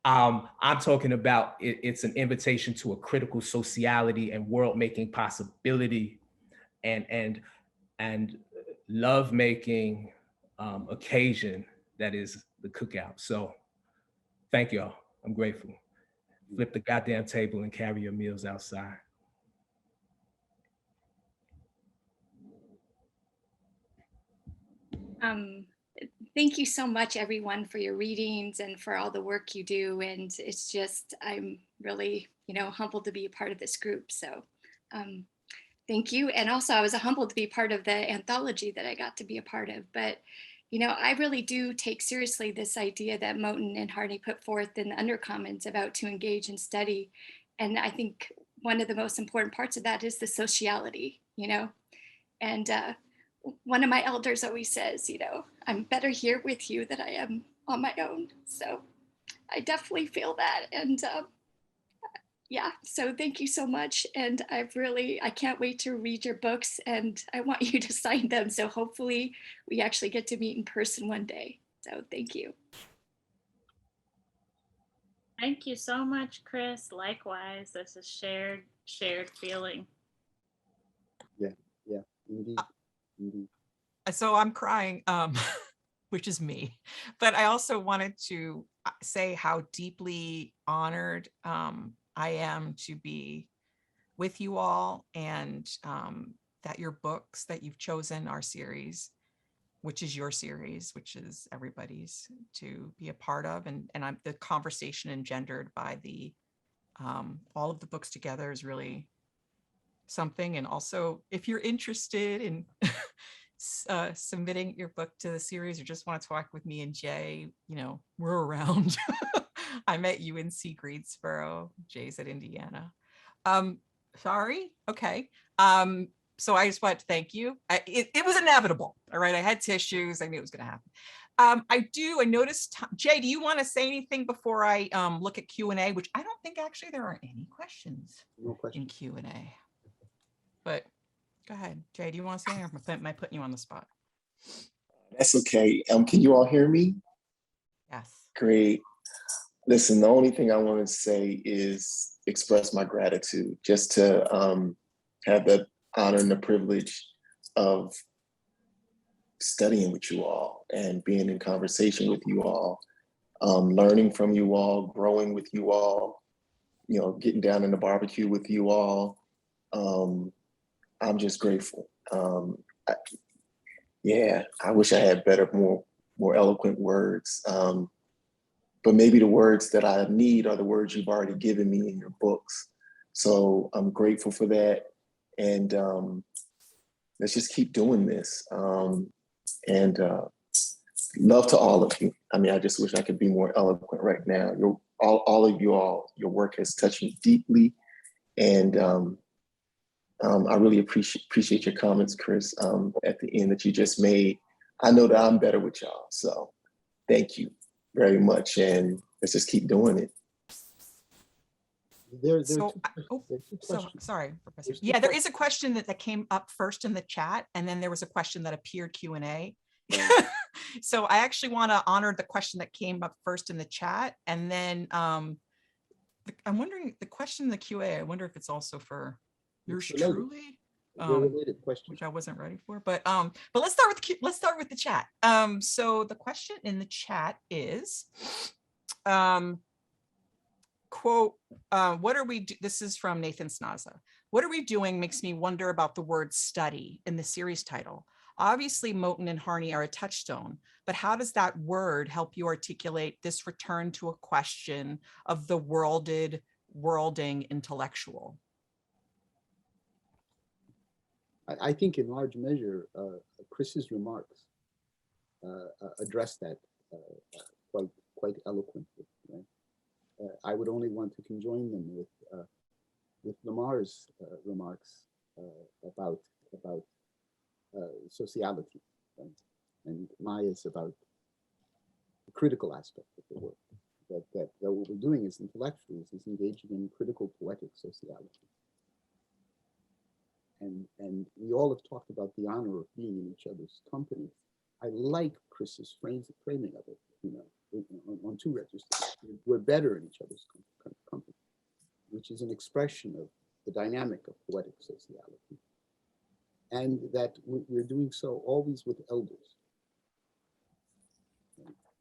Speaker 9: I'm talking about it's an invitation to a critical sociality and world-making possibility and love-making occasion that is the cookout. So thank y'all. I'm grateful. Flip the goddamn table and carry your meals outside.
Speaker 3: Thank you so much, everyone, for your readings and for all the work you do. And it's just, I'm really, humbled to be a part of this group. So thank you. And also I was humbled to be part of the anthology that I got to be a part of. But, I really do take seriously this idea that Moten and Harney put forth in the undercommons about to engage and study. And I think one of the most important parts of that is the sociality, and one of my elders always says, I'm better here with you than I am on my own. So I definitely feel that. And yeah, so thank you so much. And I can't wait to read your books, and I want you to sign them. So hopefully we actually get to meet in person one day. So thank you.
Speaker 5: Thank you so much, Chris. Likewise, that's a shared feeling.
Speaker 4: Yeah, indeed.
Speaker 2: So I'm crying, which is me, but I also wanted to say how deeply honored I am to be with you all, and that your books that you've chosen, our series, which is your series, which is everybody's, to be a part of, and I'm the conversation engendered by the all of the books together is really something. And also, if you're interested in submitting your book to the series or just want to talk with me and Jay, we're around. I'm at UNC Greensboro, Jay's at Indiana. Sorry. Okay. So I just want to thank you. It was inevitable. All right. I had tissues. I knew it was going to happen. I noticed, Jay, do you want to say anything before I look at Q&A, which I don't think actually there are any questions in Q&A, but go ahead, Jay, do you want to say anything, or am I putting you on the spot?
Speaker 10: That's okay. Can you all hear me?
Speaker 2: Yes.
Speaker 10: Great. Listen, the only thing I want to say is express my gratitude just to have the honor and the privilege of studying with you all and being in conversation with you all, learning from you all, growing with you all, getting down in the barbecue with you all. I'm just grateful. I wish I had better, more eloquent words. But maybe the words that I need are the words you've already given me in your books. So I'm grateful for that. And let's just keep doing this. And love to all of you. I mean, I just wish I could be more eloquent right now. All of you all, your work has touched me deeply. And I really appreciate your comments, Chris, at the end that you just made. I know that I'm better with y'all. So thank you very much. And let's just keep doing it.
Speaker 2: Sorry, Professor. Yeah, there is a question that came up first in the chat, and then there was a question that appeared Q&A. So I actually want to honor the question that came up first in the chat, and then I'm wondering the question in the QA. I wonder if it's also for yours truly, which I wasn't ready for. But let's start with the chat. So the question in the chat is, quote, what are we this is from Nathan Snaza. What are we doing makes me wonder about the word study in the series title. Obviously, Moten and Harney are a touchstone, but how does that word help you articulate this return to a question of the worlding intellectual?
Speaker 4: I think in large measure, Chris's remarks address that quite eloquently. Right? I would only want to conjoin them with Lamar's remarks about sociality, right? And Maya's about the critical aspect of the work. That what we're doing as intellectuals is engaging in critical poetic sociality. And we all have talked about the honor of being in each other's company. I like Chris's framing of it. you know, on two registers. We're better in each other's company, which is an expression of the dynamic of poetic sociality. And that we're doing so always with elders,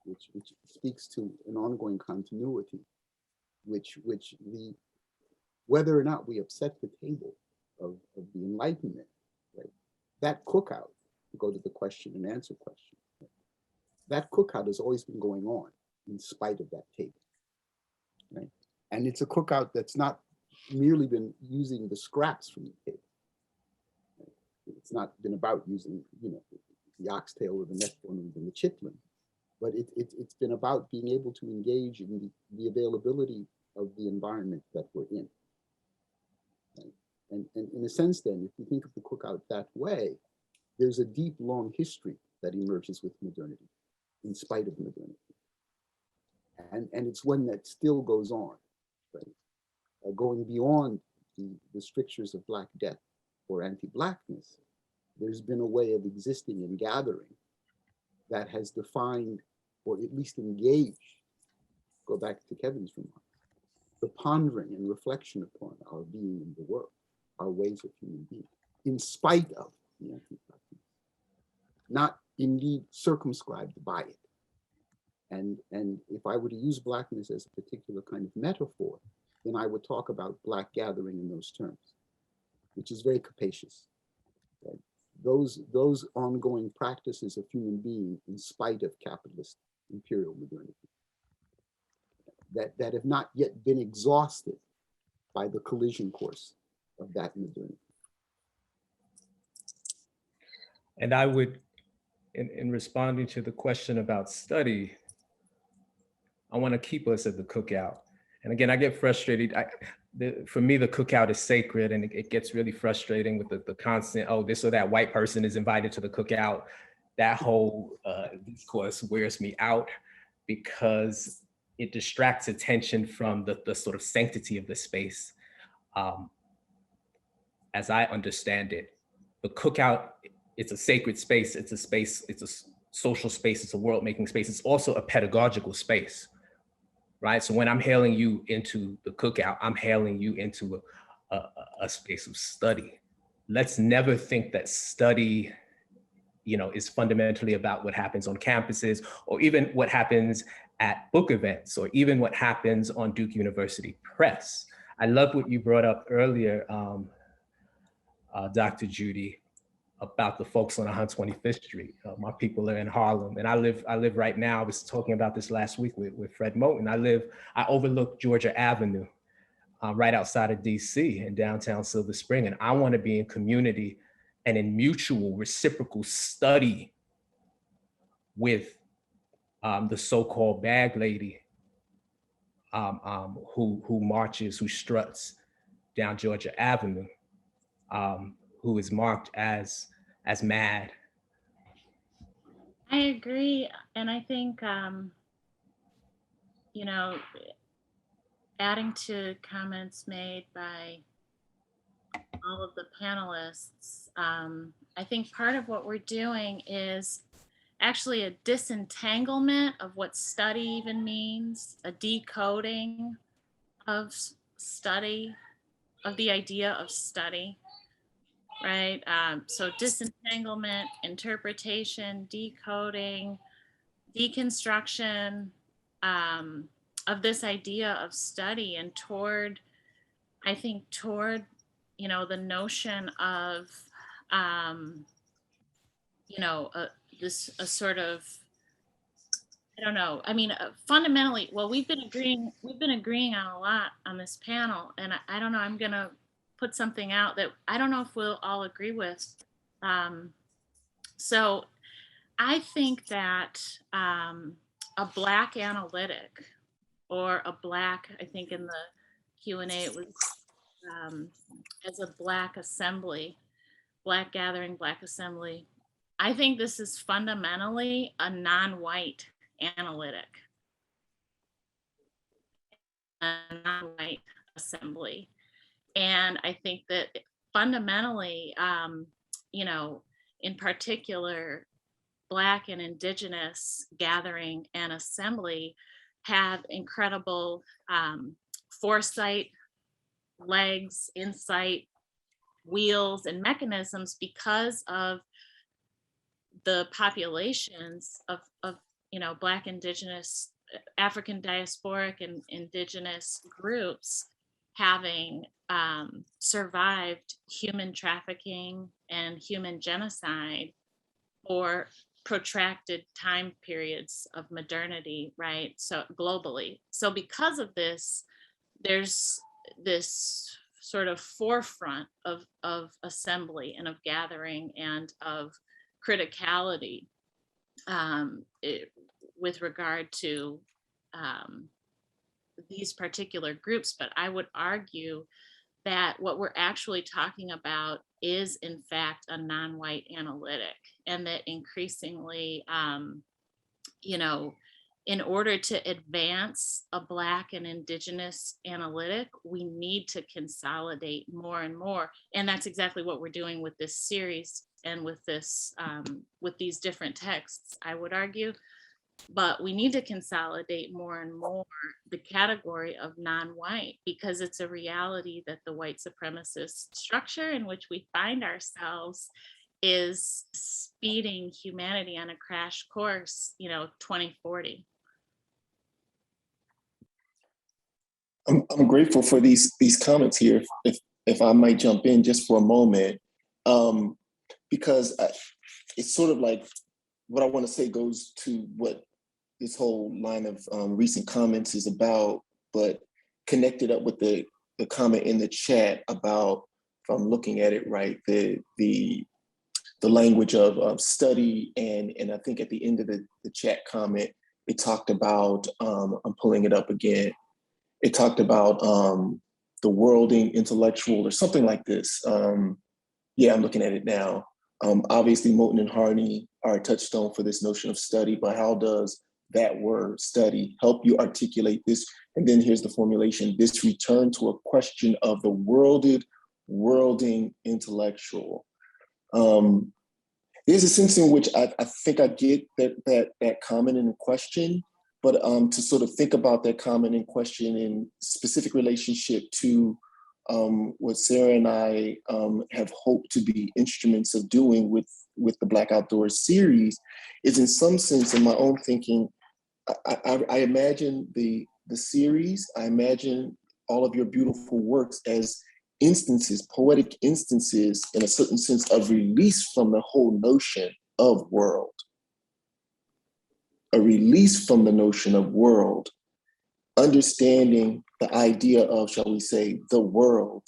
Speaker 4: which speaks to an ongoing continuity, whether or not we upset the table of the Enlightenment, right? That cookout, to go to the question and answer question, right? That cookout has always been going on in spite of that table, right? And it's a cookout that's not merely been using the scraps from the table. Right? It's not been about using, you know, the oxtail or the neck bone or the chitlin, but it's been about being able to engage in the availability of the environment that we're in. Right? And in a sense, then, if you think of the cookout that way, there's a deep, long history that emerges with modernity, in spite of modernity. And it's one that still goes on, right? Going beyond the strictures of Black death or anti-Blackness, there's been a way of existing and gathering that has defined, or at least engaged, go back to Kevin's remarks, the pondering and reflection upon our being in the world, our ways of human being, in spite of the anti-Blackness, not indeed circumscribed by it. And if I were to use Blackness as a particular kind of metaphor, then I would talk about Black gathering in those terms, which is very capacious. Right? Those ongoing practices of human being in spite of capitalist imperial modernity that have not yet been exhausted by the collision course of that modernity.
Speaker 9: And I would, in responding to the question about study, I want to keep us at the cookout. And again, I get frustrated. For me, the cookout is sacred, and it gets really frustrating with the constant, oh, this or that white person is invited to the cookout. That whole discourse wears me out because it distracts attention from the sort of sanctity of the space. As I understand it, the cookout, it's a sacred space. It's a space, it's a social space, it's a world-making space. It's also a pedagogical space, right? So when I'm hailing you into the cookout, I'm hailing you into a space of study. Let's never think that study, you know, is fundamentally about what happens on campuses, or even what happens at book events, or even what happens on Duke University Press. I love what you brought up earlier, Dr. Judy, about the folks on 125th Street. My people are in Harlem, and I live right now. I was talking about this last week with Fred Moten. I overlook Georgia Avenue, right outside of DC in downtown Silver Spring, and I want to be in community and in mutual reciprocal study with the so-called bag lady who marches, who struts down Georgia Avenue, who is marked as mad.
Speaker 5: I agree. And I think, you know, adding to comments made by all of the panelists, I think part of what we're doing is actually a disentanglement of what study even means, a decoding of study, of the idea of study, right? So disentanglement, interpretation, decoding, deconstruction of this idea of study, and toward, I think, toward, you know, the notion of, you know, a sort of, I don't know. I mean, fundamentally, well, we've been agreeing on a lot on this panel, and I don't know, I'm going to put something out that I don't know if we'll all agree with. So I think that a Black analytic, or a Black, I think in the Q&A it was as a Black assembly, Black gathering, Black assembly. I think this is fundamentally a non-white analytic, a non-white assembly. And I think that fundamentally, you know, in particular, Black and Indigenous gathering and assembly have incredible foresight, legs, insight, wheels, and mechanisms because of the populations of Black, Indigenous, African diasporic and Indigenous groups having survived human trafficking and human genocide for protracted time periods of modernity, right? So globally. So because of this, there's this sort of forefront of assembly and of gathering and of criticality with regard to these particular groups. But I would argue that what we're actually talking about is in fact a non-white analytic, and that increasingly, in order to advance a Black and Indigenous analytic, we need to consolidate more and more. And that's exactly what we're doing with this series and with this, with these different texts, I would argue. But we need to consolidate more and more the category of non-white, because it's a reality that the white supremacist structure in which we find ourselves is speeding humanity on a crash course, 2040.
Speaker 10: I'm grateful for these comments here. If I might jump in just for a moment, because it's sort of like what I want to say goes to what this whole line of recent comments is about, but connected up with the comment in the chat about, if I'm looking at it right, the language of study, and I think at the end of the chat comment, it talked about, I'm pulling it up again, it talked about the worlding intellectual or something like this. Yeah, I'm looking at it now. Obviously, Moten and Harney are a touchstone for this notion of study, but how does that word study help you articulate this? And then here's the formulation: this return to a question of the worlding intellectual. There's a sense in which I think I get that comment in question, but to sort of think about that comment in question in specific relationship to what Sarah and I have hoped to be instruments of doing with the Black Outdoors series, is in some sense, in my own thinking, I imagine the series, I imagine all of your beautiful works as instances, poetic instances, in a certain sense, of release from the whole notion of world. A release from the notion of world, understanding the idea of, shall we say, the world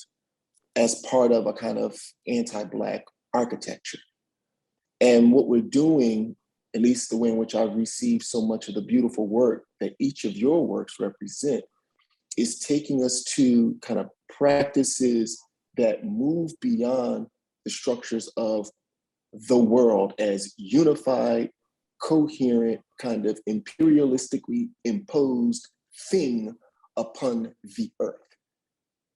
Speaker 10: as part of a kind of anti-Black architecture. And what we're doing, at least the way in which I've received so much of the beautiful work that each of your works represent, is taking us to kind of practices that move beyond the structures of the world as unified, coherent, kind of imperialistically imposed thing upon the earth.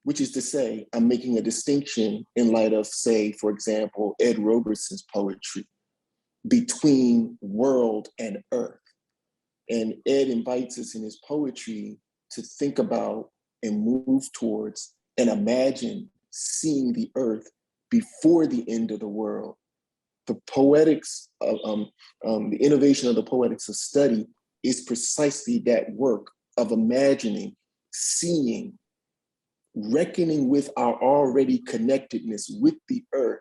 Speaker 10: Which is to say, I'm making a distinction in light of, say, for example, Ed Roberson's poetry between world and earth. And Ed invites us in his poetry to think about and move towards and imagine seeing the earth before the end of the world. The poetics of the innovation of the poetics of study is precisely that work of imagining, seeing, reckoning with our already connectedness with the earth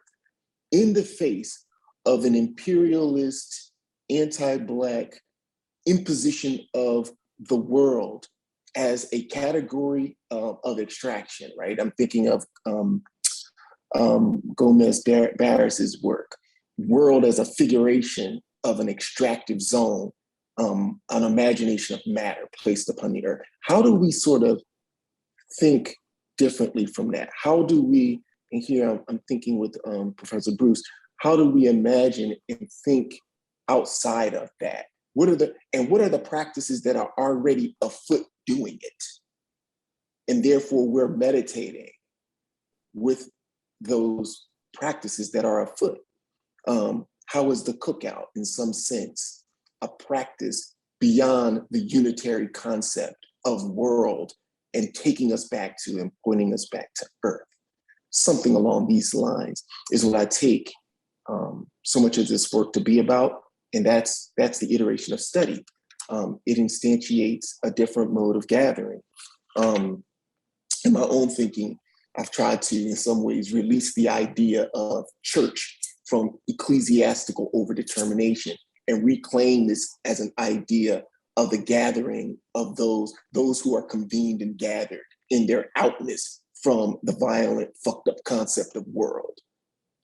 Speaker 10: in the face of an imperialist, anti-Black imposition of the world as a category of extraction, right? I'm thinking of Gomez Barris's work, world as a figuration of an extractive zone, an imagination of matter placed upon the earth. How do we sort of think differently from that? How do we, and here I'm thinking with Professor Bruce, how do we imagine and think outside of that? What are the practices that are already afoot doing it? And therefore we're meditating with those practices that are afoot. how is the cookout, in some sense, a practice beyond the unitary concept of world and taking us back to and pointing us back to earth? Something along these lines is what I take so much of this work to be about, and that's the iteration of study. It instantiates a different mode of gathering. In my own thinking, I've tried to, in some ways, release the idea of church from ecclesiastical overdetermination and reclaim this as an idea of the gathering of those who are convened and gathered in their outness from the violent, fucked up concept of world,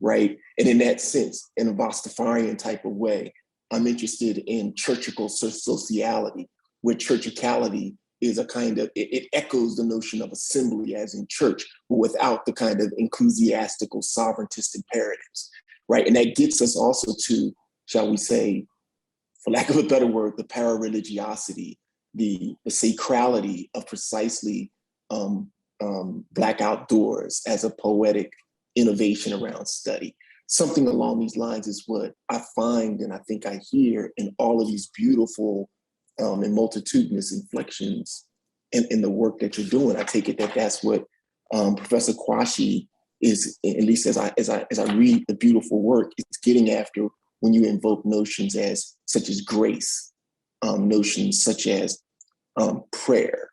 Speaker 10: right? And in that sense, in a Rastafarian type of way, I'm interested in churchical sociality, where churchicality is a kind of, it echoes the notion of assembly as in church, but without the kind of ecclesiastical sovereigntist imperatives, right? And that gets us also to, shall we say, for lack of a better word, the para-religiosity, the sacrality of precisely Black outdoors as a poetic innovation around study. Something along these lines is what I find and I think I hear in all of these beautiful and multitudinous inflections in the work that you're doing. I take it that that's what Professor Quashie is, at least as I read the beautiful work, it's getting after when you invoke notions such as grace, notions such as prayer.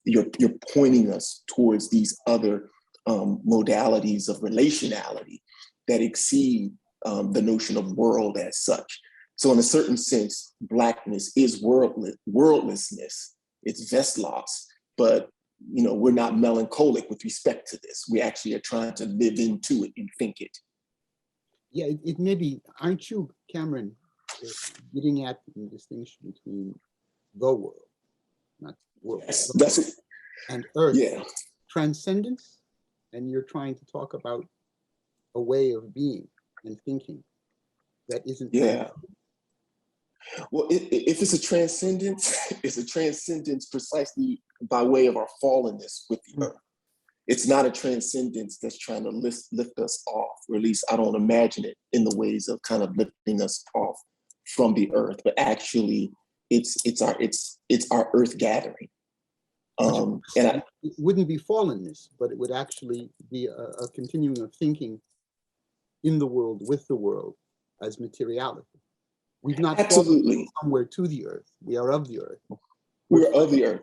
Speaker 10: You're pointing us towards these other modalities of relationality that exceed the notion of world as such. So in a certain sense, Blackness is worldlessness, it's Vestlos, but we're not melancholic with respect to this. We actually are trying to live into it and think it.
Speaker 4: Yeah, it may be, aren't you, Cameron, getting at the distinction between the world, not world,
Speaker 10: Yes, that's it.
Speaker 4: And earth,
Speaker 10: yeah.
Speaker 4: Transcendence, and you're trying to talk about a way of being and thinking that isn't.
Speaker 10: Yeah. Well, if it's a transcendence, it's a transcendence precisely by way of our fallenness with the earth. It's not a transcendence that's trying to lift us off, or at least I don't imagine it in the ways of kind of lifting us off from the earth, but actually it's our earth gathering. And
Speaker 4: it wouldn't be fallenness, but it would actually be a continuing of thinking in the world, with the world, as materiality. We've not fallen somewhere to the earth. We are of the earth.
Speaker 10: We're of the earth.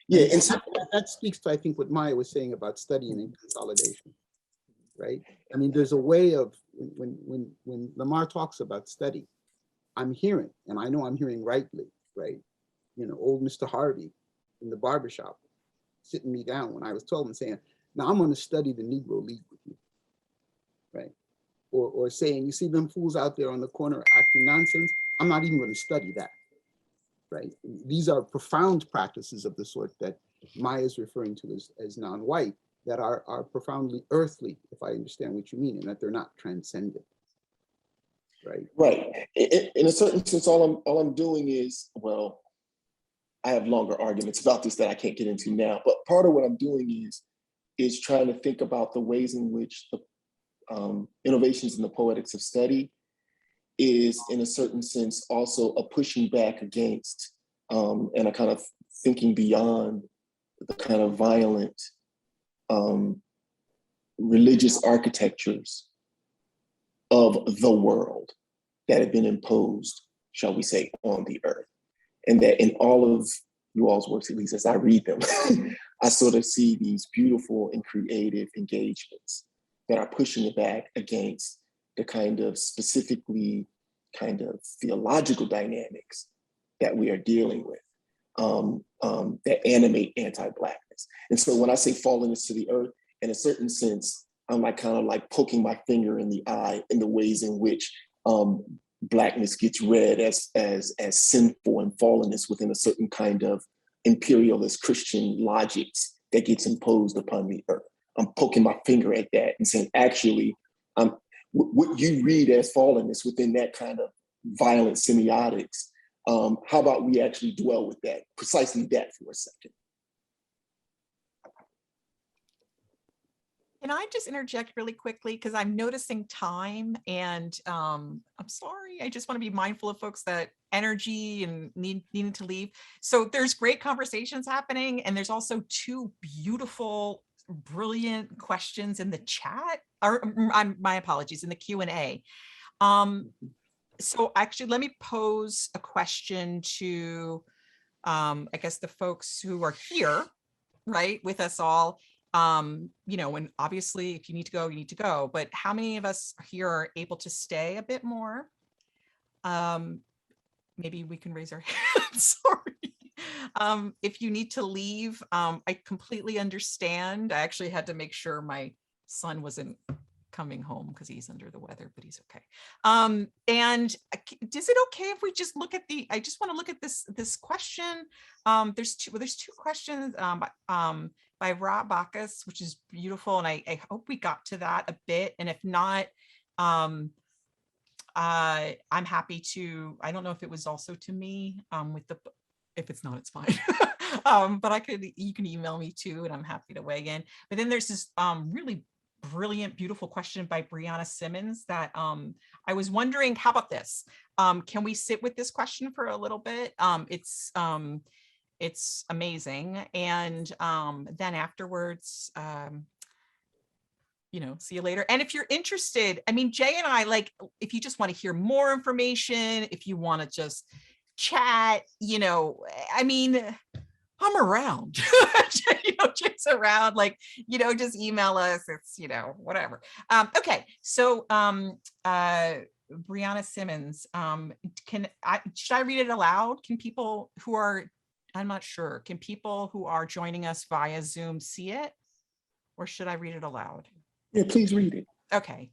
Speaker 10: Yeah, and
Speaker 4: so that speaks to, I think, what Maya was saying about studying and consolidation, right? I mean, there's a way of, when Lamar talks about study, I'm hearing, and I know I'm hearing rightly, right? Old Mr. Harvey in the barbershop sitting me down when I was 12 and saying, now I'm going to study the Negro League with you, right? Or saying, you see them fools out there on the corner acting nonsense, I'm not even going to study that, right? These are profound practices of the sort that Maya is referring to as non-white, that are profoundly earthly, if I understand what you mean, and that they're not transcendent, right?
Speaker 10: Right. In a certain sense, all I'm doing is, well, I have longer arguments about this that I can't get into now, but part of what I'm doing is trying to think about the ways in which the innovations in the poetics of study is, in a certain sense, also a pushing back against and a kind of thinking beyond the kind of violent religious architectures of the world that have been imposed, shall we say, on the earth. And that in all of you all's works, at least as I read them, I sort of see these beautiful and creative engagements that are pushing it back against the kind of specifically kind of theological dynamics that we are dealing with that animate anti-Blackness. And so when I say fallenness to the earth, in a certain sense, I'm kind of poking my finger in the eye in the ways in which Blackness gets read as sinful and fallenness within a certain kind of imperialist Christian logics that gets imposed upon the earth. I'm poking my finger at that and saying, actually, what you read as fallenness within that kind of violent semiotics, how about we actually dwell with that, precisely that for a second?
Speaker 2: Can I just interject really quickly? Because I'm noticing time and I'm sorry, I just want to be mindful of folks that energy and needing to leave. So there's great conversations happening, and there's also two beautiful, brilliant questions in the chat, or my apologies, in the Q&A. So actually, let me pose a question to, I guess, the folks who are here, right, with us all. You know, and obviously if you need to go, you need to go, but how many of us here are able to stay a bit more? Maybe we can raise our hands. Sorry. If you need to leave, I completely understand. I actually had to make sure my son wasn't coming home because he's under the weather, but he's okay. And is it okay if we just look at I just want to look at this question. There's two questions by Rob Bacchus, which is beautiful, and I hope we got to that a bit. And if not, I'm happy to. I don't know if it was also to me. If it's not, it's fine. But you can email me too, and I'm happy to weigh in. But then there's this really brilliant, beautiful question by Brianna Simmons that I was wondering, how about this? Can we sit with this question for a little bit? It's amazing. And then afterwards, you know, see you later. And if you're interested, I mean, Jay and I, like, if you just want to hear more information, if you want to just chat, you know, I mean, I'm around. You know, Jay's around, like, you know, just email us. It's, you know, whatever. Okay, so Brianna Simmons, should I read it aloud? Can people who are, I'm not sure, can people who are joining us via Zoom see it? Or should I read it aloud?
Speaker 10: Yeah, please read it.
Speaker 2: Okay.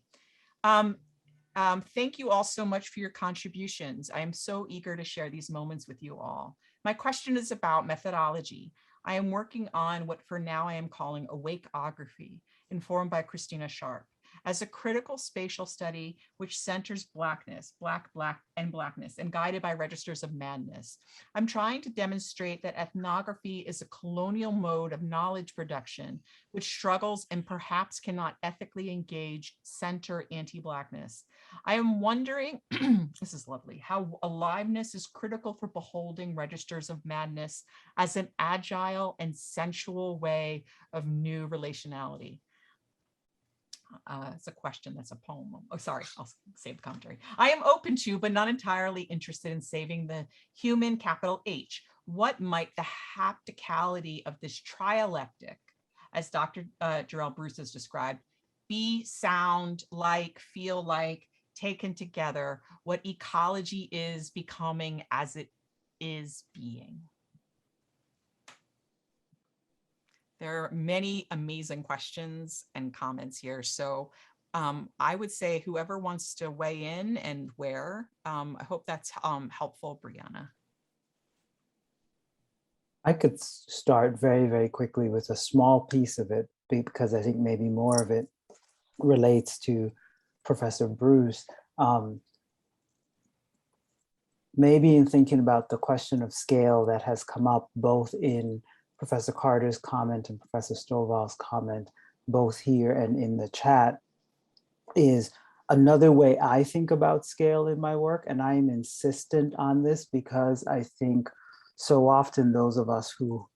Speaker 2: Thank you all so much for your contributions. I am so eager to share these moments with you all. My question is about methodology. I am working on what for now I am calling awakeography, informed by Christina Sharp, as a critical spatial study which centers blackness, black, and blackness, and guided by registers of madness. I'm trying to demonstrate that ethnography is a colonial mode of knowledge production which struggles and perhaps cannot ethically engage center anti-blackness. I am wondering, this is lovely, how aliveness is critical for beholding registers of madness as an agile and sensual way of new relationality. It's a question, that's a poem. Oh, sorry, I'll save the commentary. I am open to, but not entirely interested in saving the human, capital H. What might the hapticality of this trialectic, as Dr. Jurelle Bruce has described, be, sound like, feel like, taken together, what ecology is becoming as it is being? There are many amazing questions and comments here. So I would say whoever wants to weigh in and where, I hope that's helpful, Brianna.
Speaker 8: I could start very, very quickly with a small piece of it, because I think maybe more of it relates to Professor Bruce. Maybe in thinking about the question of scale that has come up both in Professor Carter's comment and Professor Stovall's comment, both here and in the chat, is another way I think about scale in my work. And I'm insistent on this because I think so often those of us who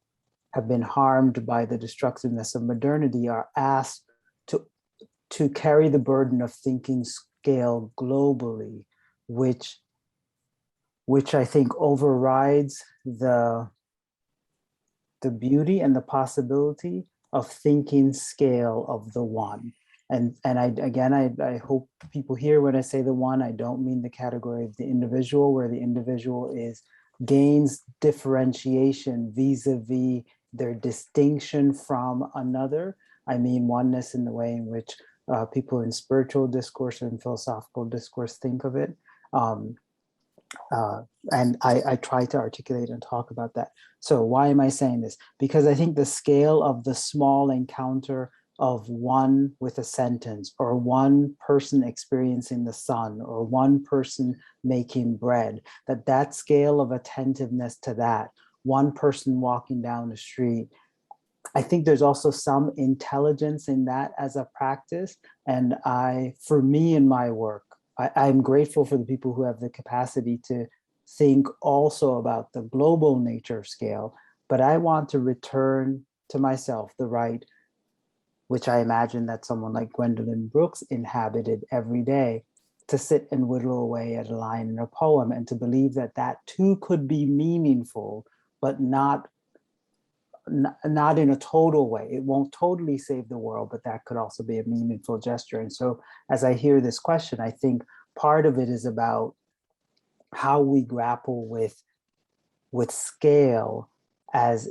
Speaker 8: have been harmed by the destructiveness of modernity are asked to carry the burden of thinking scale globally, which I think overrides the beauty and the possibility of thinking scale of the one. And I hope people hear when I say the one, I don't mean the category of the individual, where the individual gains differentiation vis-a-vis their distinction from another. I mean oneness in the way in which people in spiritual discourse and philosophical discourse think of it. And I try to articulate and talk about that. So why am I saying this? Because I think the scale of the small encounter of one with a sentence, or one person experiencing the sun, or one person making bread, that scale of attentiveness to that, one person walking down the street, I think there's also some intelligence in that as a practice. And for me in my work, I'm grateful for the people who have the capacity to think also about the global nature scale, but I want to return to myself the right, which I imagine that someone like Gwendolyn Brooks inhabited every day, to sit and whittle away at a line in a poem and to believe that that too could be meaningful, but not in a total way. It won't totally save the world, but that could also be a meaningful gesture. And so as I hear this question, I think part of it is about how we grapple with scale as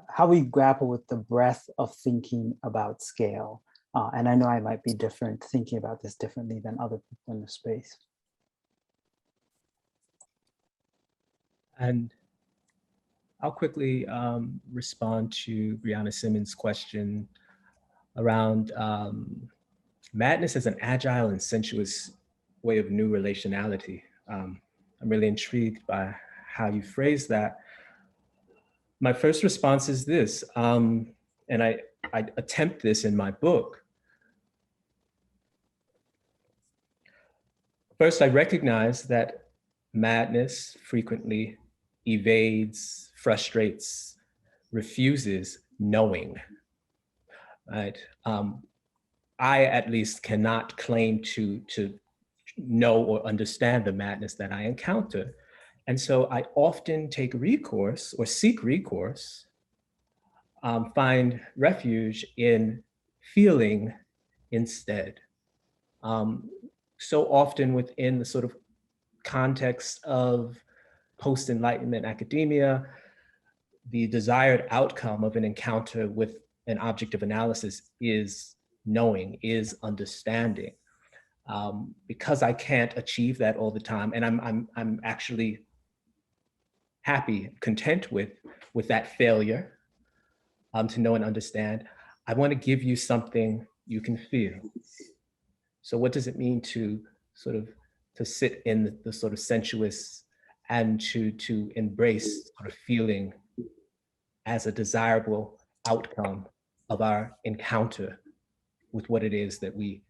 Speaker 8: how we grapple with the breadth of thinking about scale. And I know I might be thinking about this differently than other people in the space.
Speaker 9: And I'll quickly respond to Brianna Simmons' question around madness as an agile and sensuous way of new relationality. I'm really intrigued by how you phrase that. My first response is this, and I attempt this in my book. First, I recognize that madness frequently evades, frustrates, refuses knowing, right? I at least cannot claim to know or understand the madness that I encounter. And so I often take recourse or seek recourse, find refuge in feeling instead. So often within the sort of context of post-Enlightenment academia, the desired outcome of an encounter with an object of analysis is knowing, is understanding. Because I can't achieve that all the time, and I'm actually happy, content with that failure to know and understand, I want to give you something you can feel. So what does it mean to sit in the sort of sensuous and to embrace sort of feeling as a desirable outcome of our encounter with what it is that we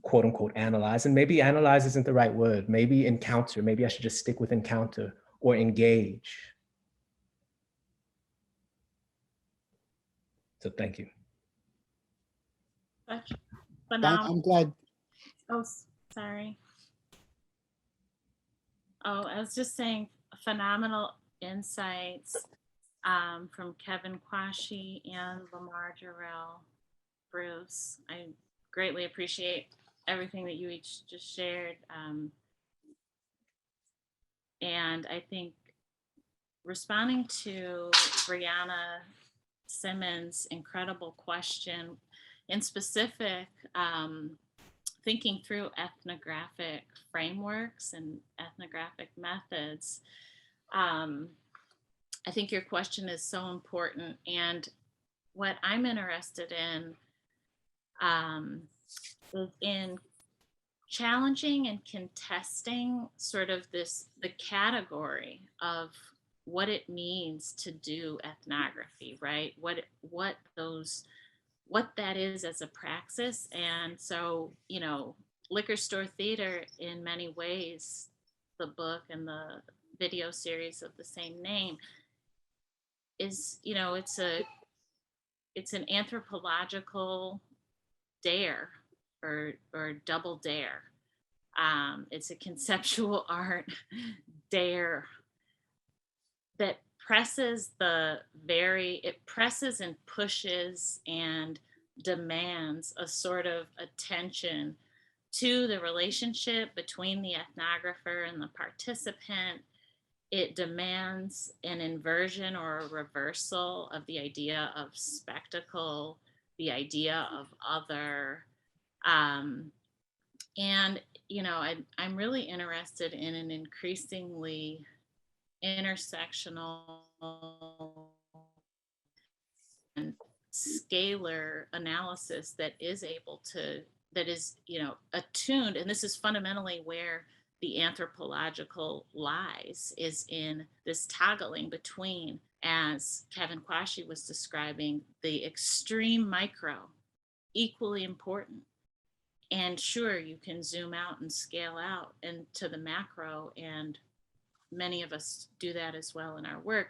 Speaker 9: quote unquote analyze? And maybe analyze isn't the right word. Maybe encounter, maybe I should just stick with encounter or engage. So thank you.
Speaker 4: I'm glad.
Speaker 5: Oh, sorry. Oh, I was just saying phenomenal insights from Kevin Quashie and Lamar Jurelle Bruce. I greatly appreciate everything that you each just shared. And I think responding to Brianna Simmons' incredible question, in specific, thinking through ethnographic frameworks and ethnographic methods, I think your question is so important. And what I'm interested in is in challenging and contesting sort of the category of what it means to do ethnography, right? What that is as a praxis. And so, Liquor Store Theater, in many ways, the book and the video series of the same name is, it's an anthropological dare or double dare. It's a conceptual art dare that presses and pushes and demands a sort of attention to the relationship between the ethnographer and the participant. It demands an inversion or a reversal of the idea of spectacle, the idea of other. And, I'm really interested in an increasingly intersectional and scalar analysis that is attuned. And this is fundamentally where the anthropological lies is in this toggling between, as Kevin Quashie was describing, the extreme micro, equally important. And sure, you can zoom out and scale out into the macro, and many of us do that as well in our work,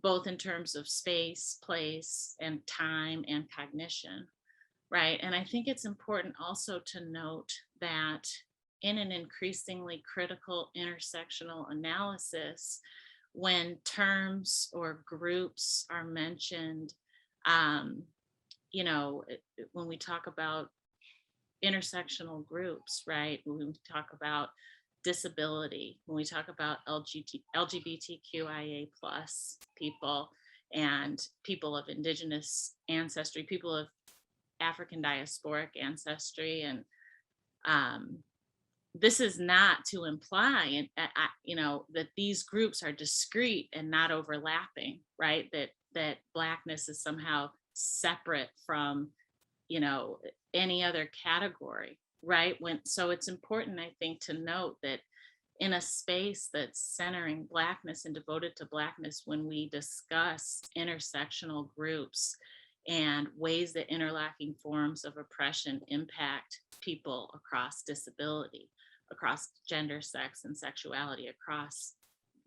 Speaker 5: both in terms of space, place, and time and cognition, right? And I think it's important also to note that in an increasingly critical intersectional analysis, when terms or groups are mentioned, you know, when we talk about intersectional groups, right? When we talk about disability, when we talk about LGBTQIA plus people and people of indigenous ancestry, people of African diasporic ancestry, and this is not to imply, you know, that these groups are discrete and not overlapping, right? That Blackness is somehow separate from, you know, any other category, right? So it's important, I think, to note that in a space that's centering Blackness and devoted to Blackness, when we discuss intersectional groups and ways that interlocking forms of oppression impact people across disability, across gender, sex, and sexuality, across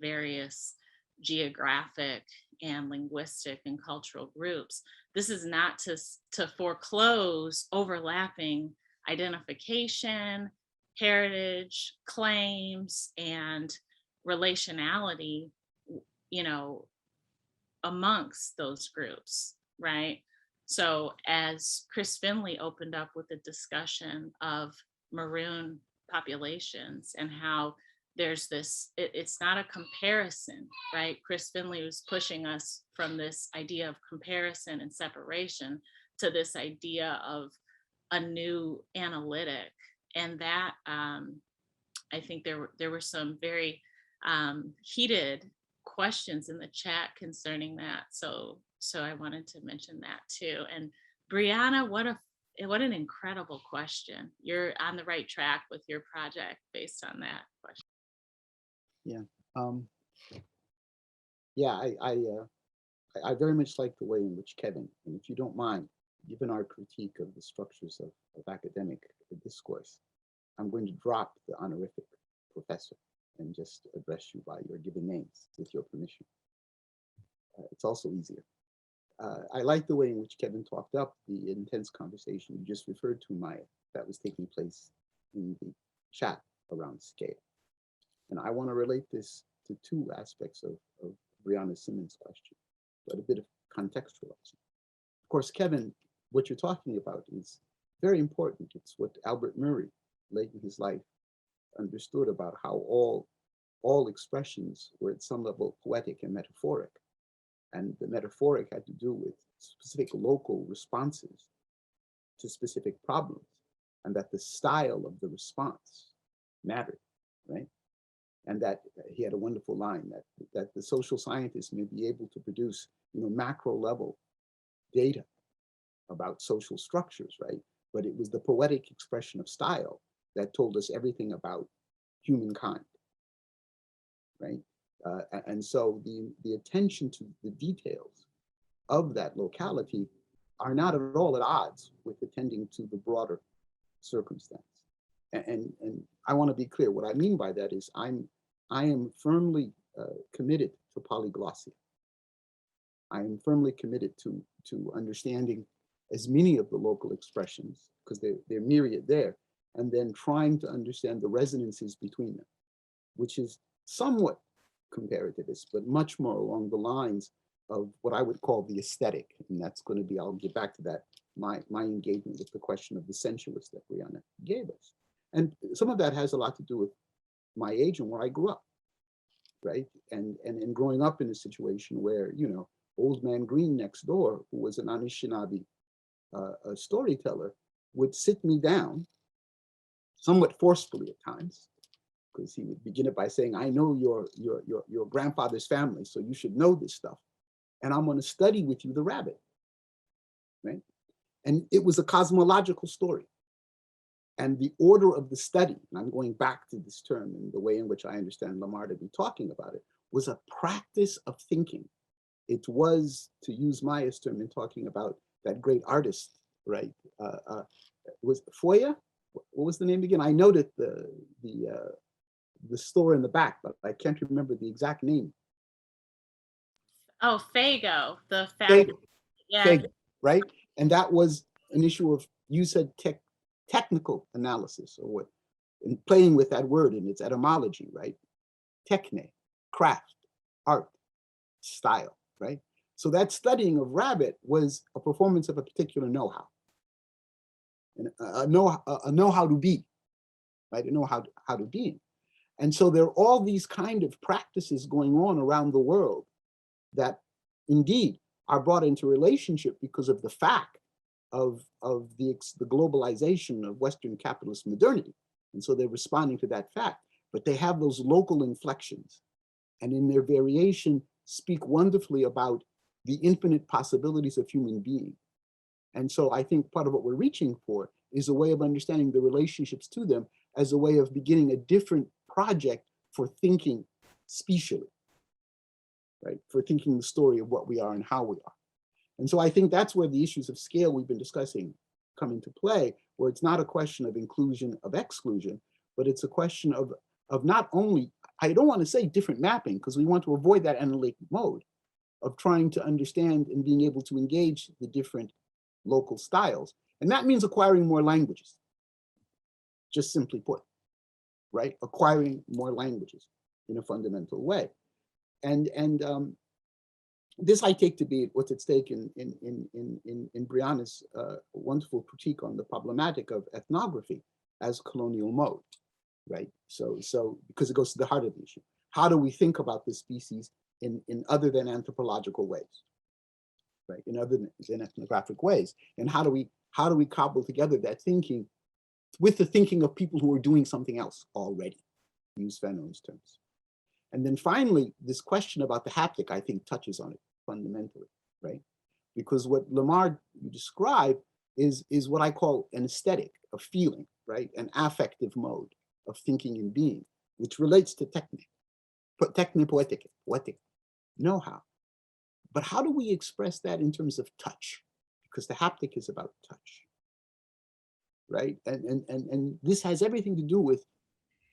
Speaker 5: various geographic and linguistic and cultural groups. This is not to foreclose overlapping identification, heritage, claims, and relationality, you know, amongst those groups, right? So as Chris Finley opened up with the discussion of Maroon populations and how there's this, it's not a comparison, right? Chris Finley was pushing us from this idea of comparison and separation to this idea of a new analytic. And that, I think there were some very heated questions in the chat concerning that. So I wanted to mention that too. And Brianna, what an incredible question. You're on the right track with your project based on that question.
Speaker 4: Yeah. I very much like the way in which Kevin, and if you don't mind, given our critique of the structures of academic discourse, I'm going to drop the honorific professor and just address you by your given names, with your permission. It's also easier. I like the way in which Kevin talked up the intense conversation you just referred to, Maya, that was taking place in the chat around scale. And I want to relate this to two aspects of Brianna Simmons' question, but a bit of contextualizing. Of course, Kevin, what you're talking about is very important. It's what Albert Murray, late in his life, understood about how all expressions were at some level poetic and metaphoric. And the metaphoric had to do with specific local responses to specific problems, and that the style of the response mattered, right? And that he had a wonderful line that the social scientists may be able to produce, you know, macro level data about social structures, right? But it was the poetic expression of style that told us everything about humankind, right? And so the attention to the details of that locality are not at all at odds with attending to the broader circumstance. And I want to be clear. What I mean by that is I am firmly committed to polyglossia. I am firmly committed to understanding as many of the local expressions, because they're myriad there, and then trying to understand the resonances between them, which is somewhat comparativist, but much more along the lines of what I would call the aesthetic. And that's going to be, I'll get back to that, my engagement with the question of the sensuous that Brianna gave us. And some of that has a lot to do with my age and where I grew up, right? And growing up in a situation where, you know, Old Man Green next door, who was an Anishinaabe storyteller, would sit me down somewhat forcefully at times, because he would begin it by saying, I know your grandfather's family, so you should know this stuff. And I'm going to study with you the rabbit, right? And it was a cosmological story. And the order of the study, and I'm going back to this term and the way in which I understand Lamar to be talking about it, was a practice of thinking. It was, to use Maya's term in talking about that great artist, right? Was Foya? What was the name again? I noted the store in the back, but I can't remember the exact name.
Speaker 5: Oh, Fago, the
Speaker 4: Fago,
Speaker 5: yeah.
Speaker 4: Fago, right? And that was an issue of, you said technical analysis, or what, and playing with that word in its etymology, right? Techne, craft, art, style, right? So that studying of rabbit was a performance of a particular know-how, and a know-how to be, right? A know-how to be. And so there are all these kind of practices going on around the world that indeed are brought into relationship because of the fact of the globalization of Western capitalist modernity. And so they're responding to that fact, but they have those local inflections, and in their variation speak wonderfully about the infinite possibilities of human being. And so I think part of what we're reaching for is a way of understanding the relationships to them as a way of beginning a different project for thinking specially, right? For thinking the story of what we are and how we are. And so I think that's where the issues of scale we've been discussing come into play, where it's not a question of inclusion, of exclusion, but it's a question of not only, I don't want to say different mapping, because we want to avoid that analytic mode of trying to understand and being able to engage the different local styles. And that means acquiring more languages, just simply put, right? Acquiring more languages in a fundamental way. And this I take to be what's at stake in Brianna's wonderful critique on the problematic of ethnography as colonial mode, right? So because it goes to the heart of the issue. How do we think about the species in other than anthropological ways, right? In other than ethnographic ways, and how do we cobble together that thinking with the thinking of people who are doing something else already, to use Fanon's terms. And then finally, this question about the haptic, I think, touches on it fundamentally, right? Because what Lamar described is what I call an aesthetic, a feeling, right? An affective mode of thinking and being, which relates to technique, poetic know-how. But how do we express that in terms of touch? Because the haptic is about touch, right? And this has everything to do with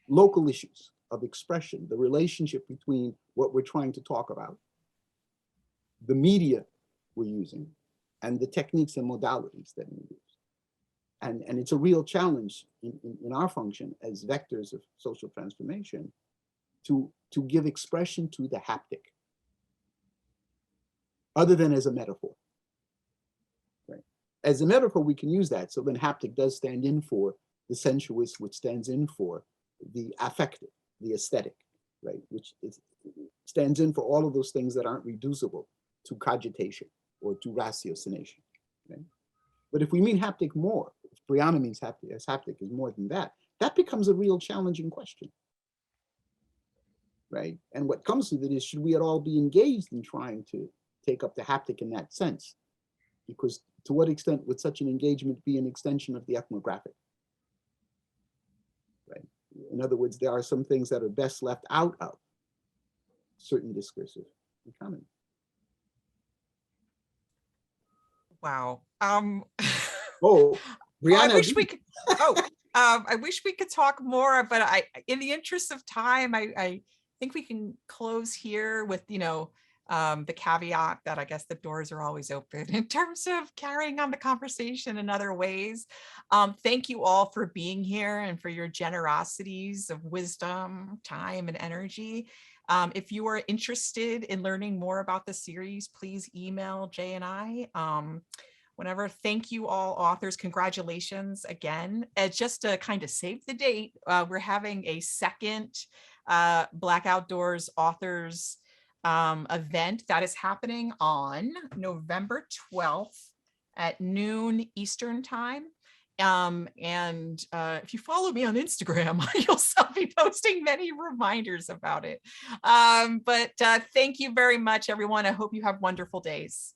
Speaker 4: local issues of expression, the relationship between what we're trying to talk about, the media we're using, and the techniques and modalities that we use. And it's a real challenge in our function as vectors of social transformation to give expression to the haptic, other than as a metaphor, right? As a metaphor, we can use that. So then haptic does stand in for the sensuous, which stands in for the affective, the aesthetic, right? Which stands in for all of those things that aren't reducible to cogitation or to ratiocination, right? But if we mean haptic more, if Brianna means haptic is more than that, that becomes a real challenging question, right? And what comes with it is, should we at all be engaged in trying to take up the haptic in that sense? Because to what extent would such an engagement be an extension of the ethnographic? Right? In other words, there are some things that are best left out of certain discursive economy.
Speaker 2: Wow.
Speaker 4: Oh, Brianna.
Speaker 2: I wish we could. I wish we could talk more, but in the interest of time, I think we can close here with the caveat that I guess the doors are always open in terms of carrying on the conversation in other ways. Thank you all for being here and for your generosities of wisdom, time, and energy. If you are interested in learning more about the series, please email Jay and I. Whenever. Thank you all authors. Congratulations again. Just to kind of save the date, we're having a second Black Outdoors authors event that is happening on November 12th at noon Eastern time. And if you follow me on Instagram, I'll be posting many reminders about it. But thank you very much, everyone. I hope you have wonderful days.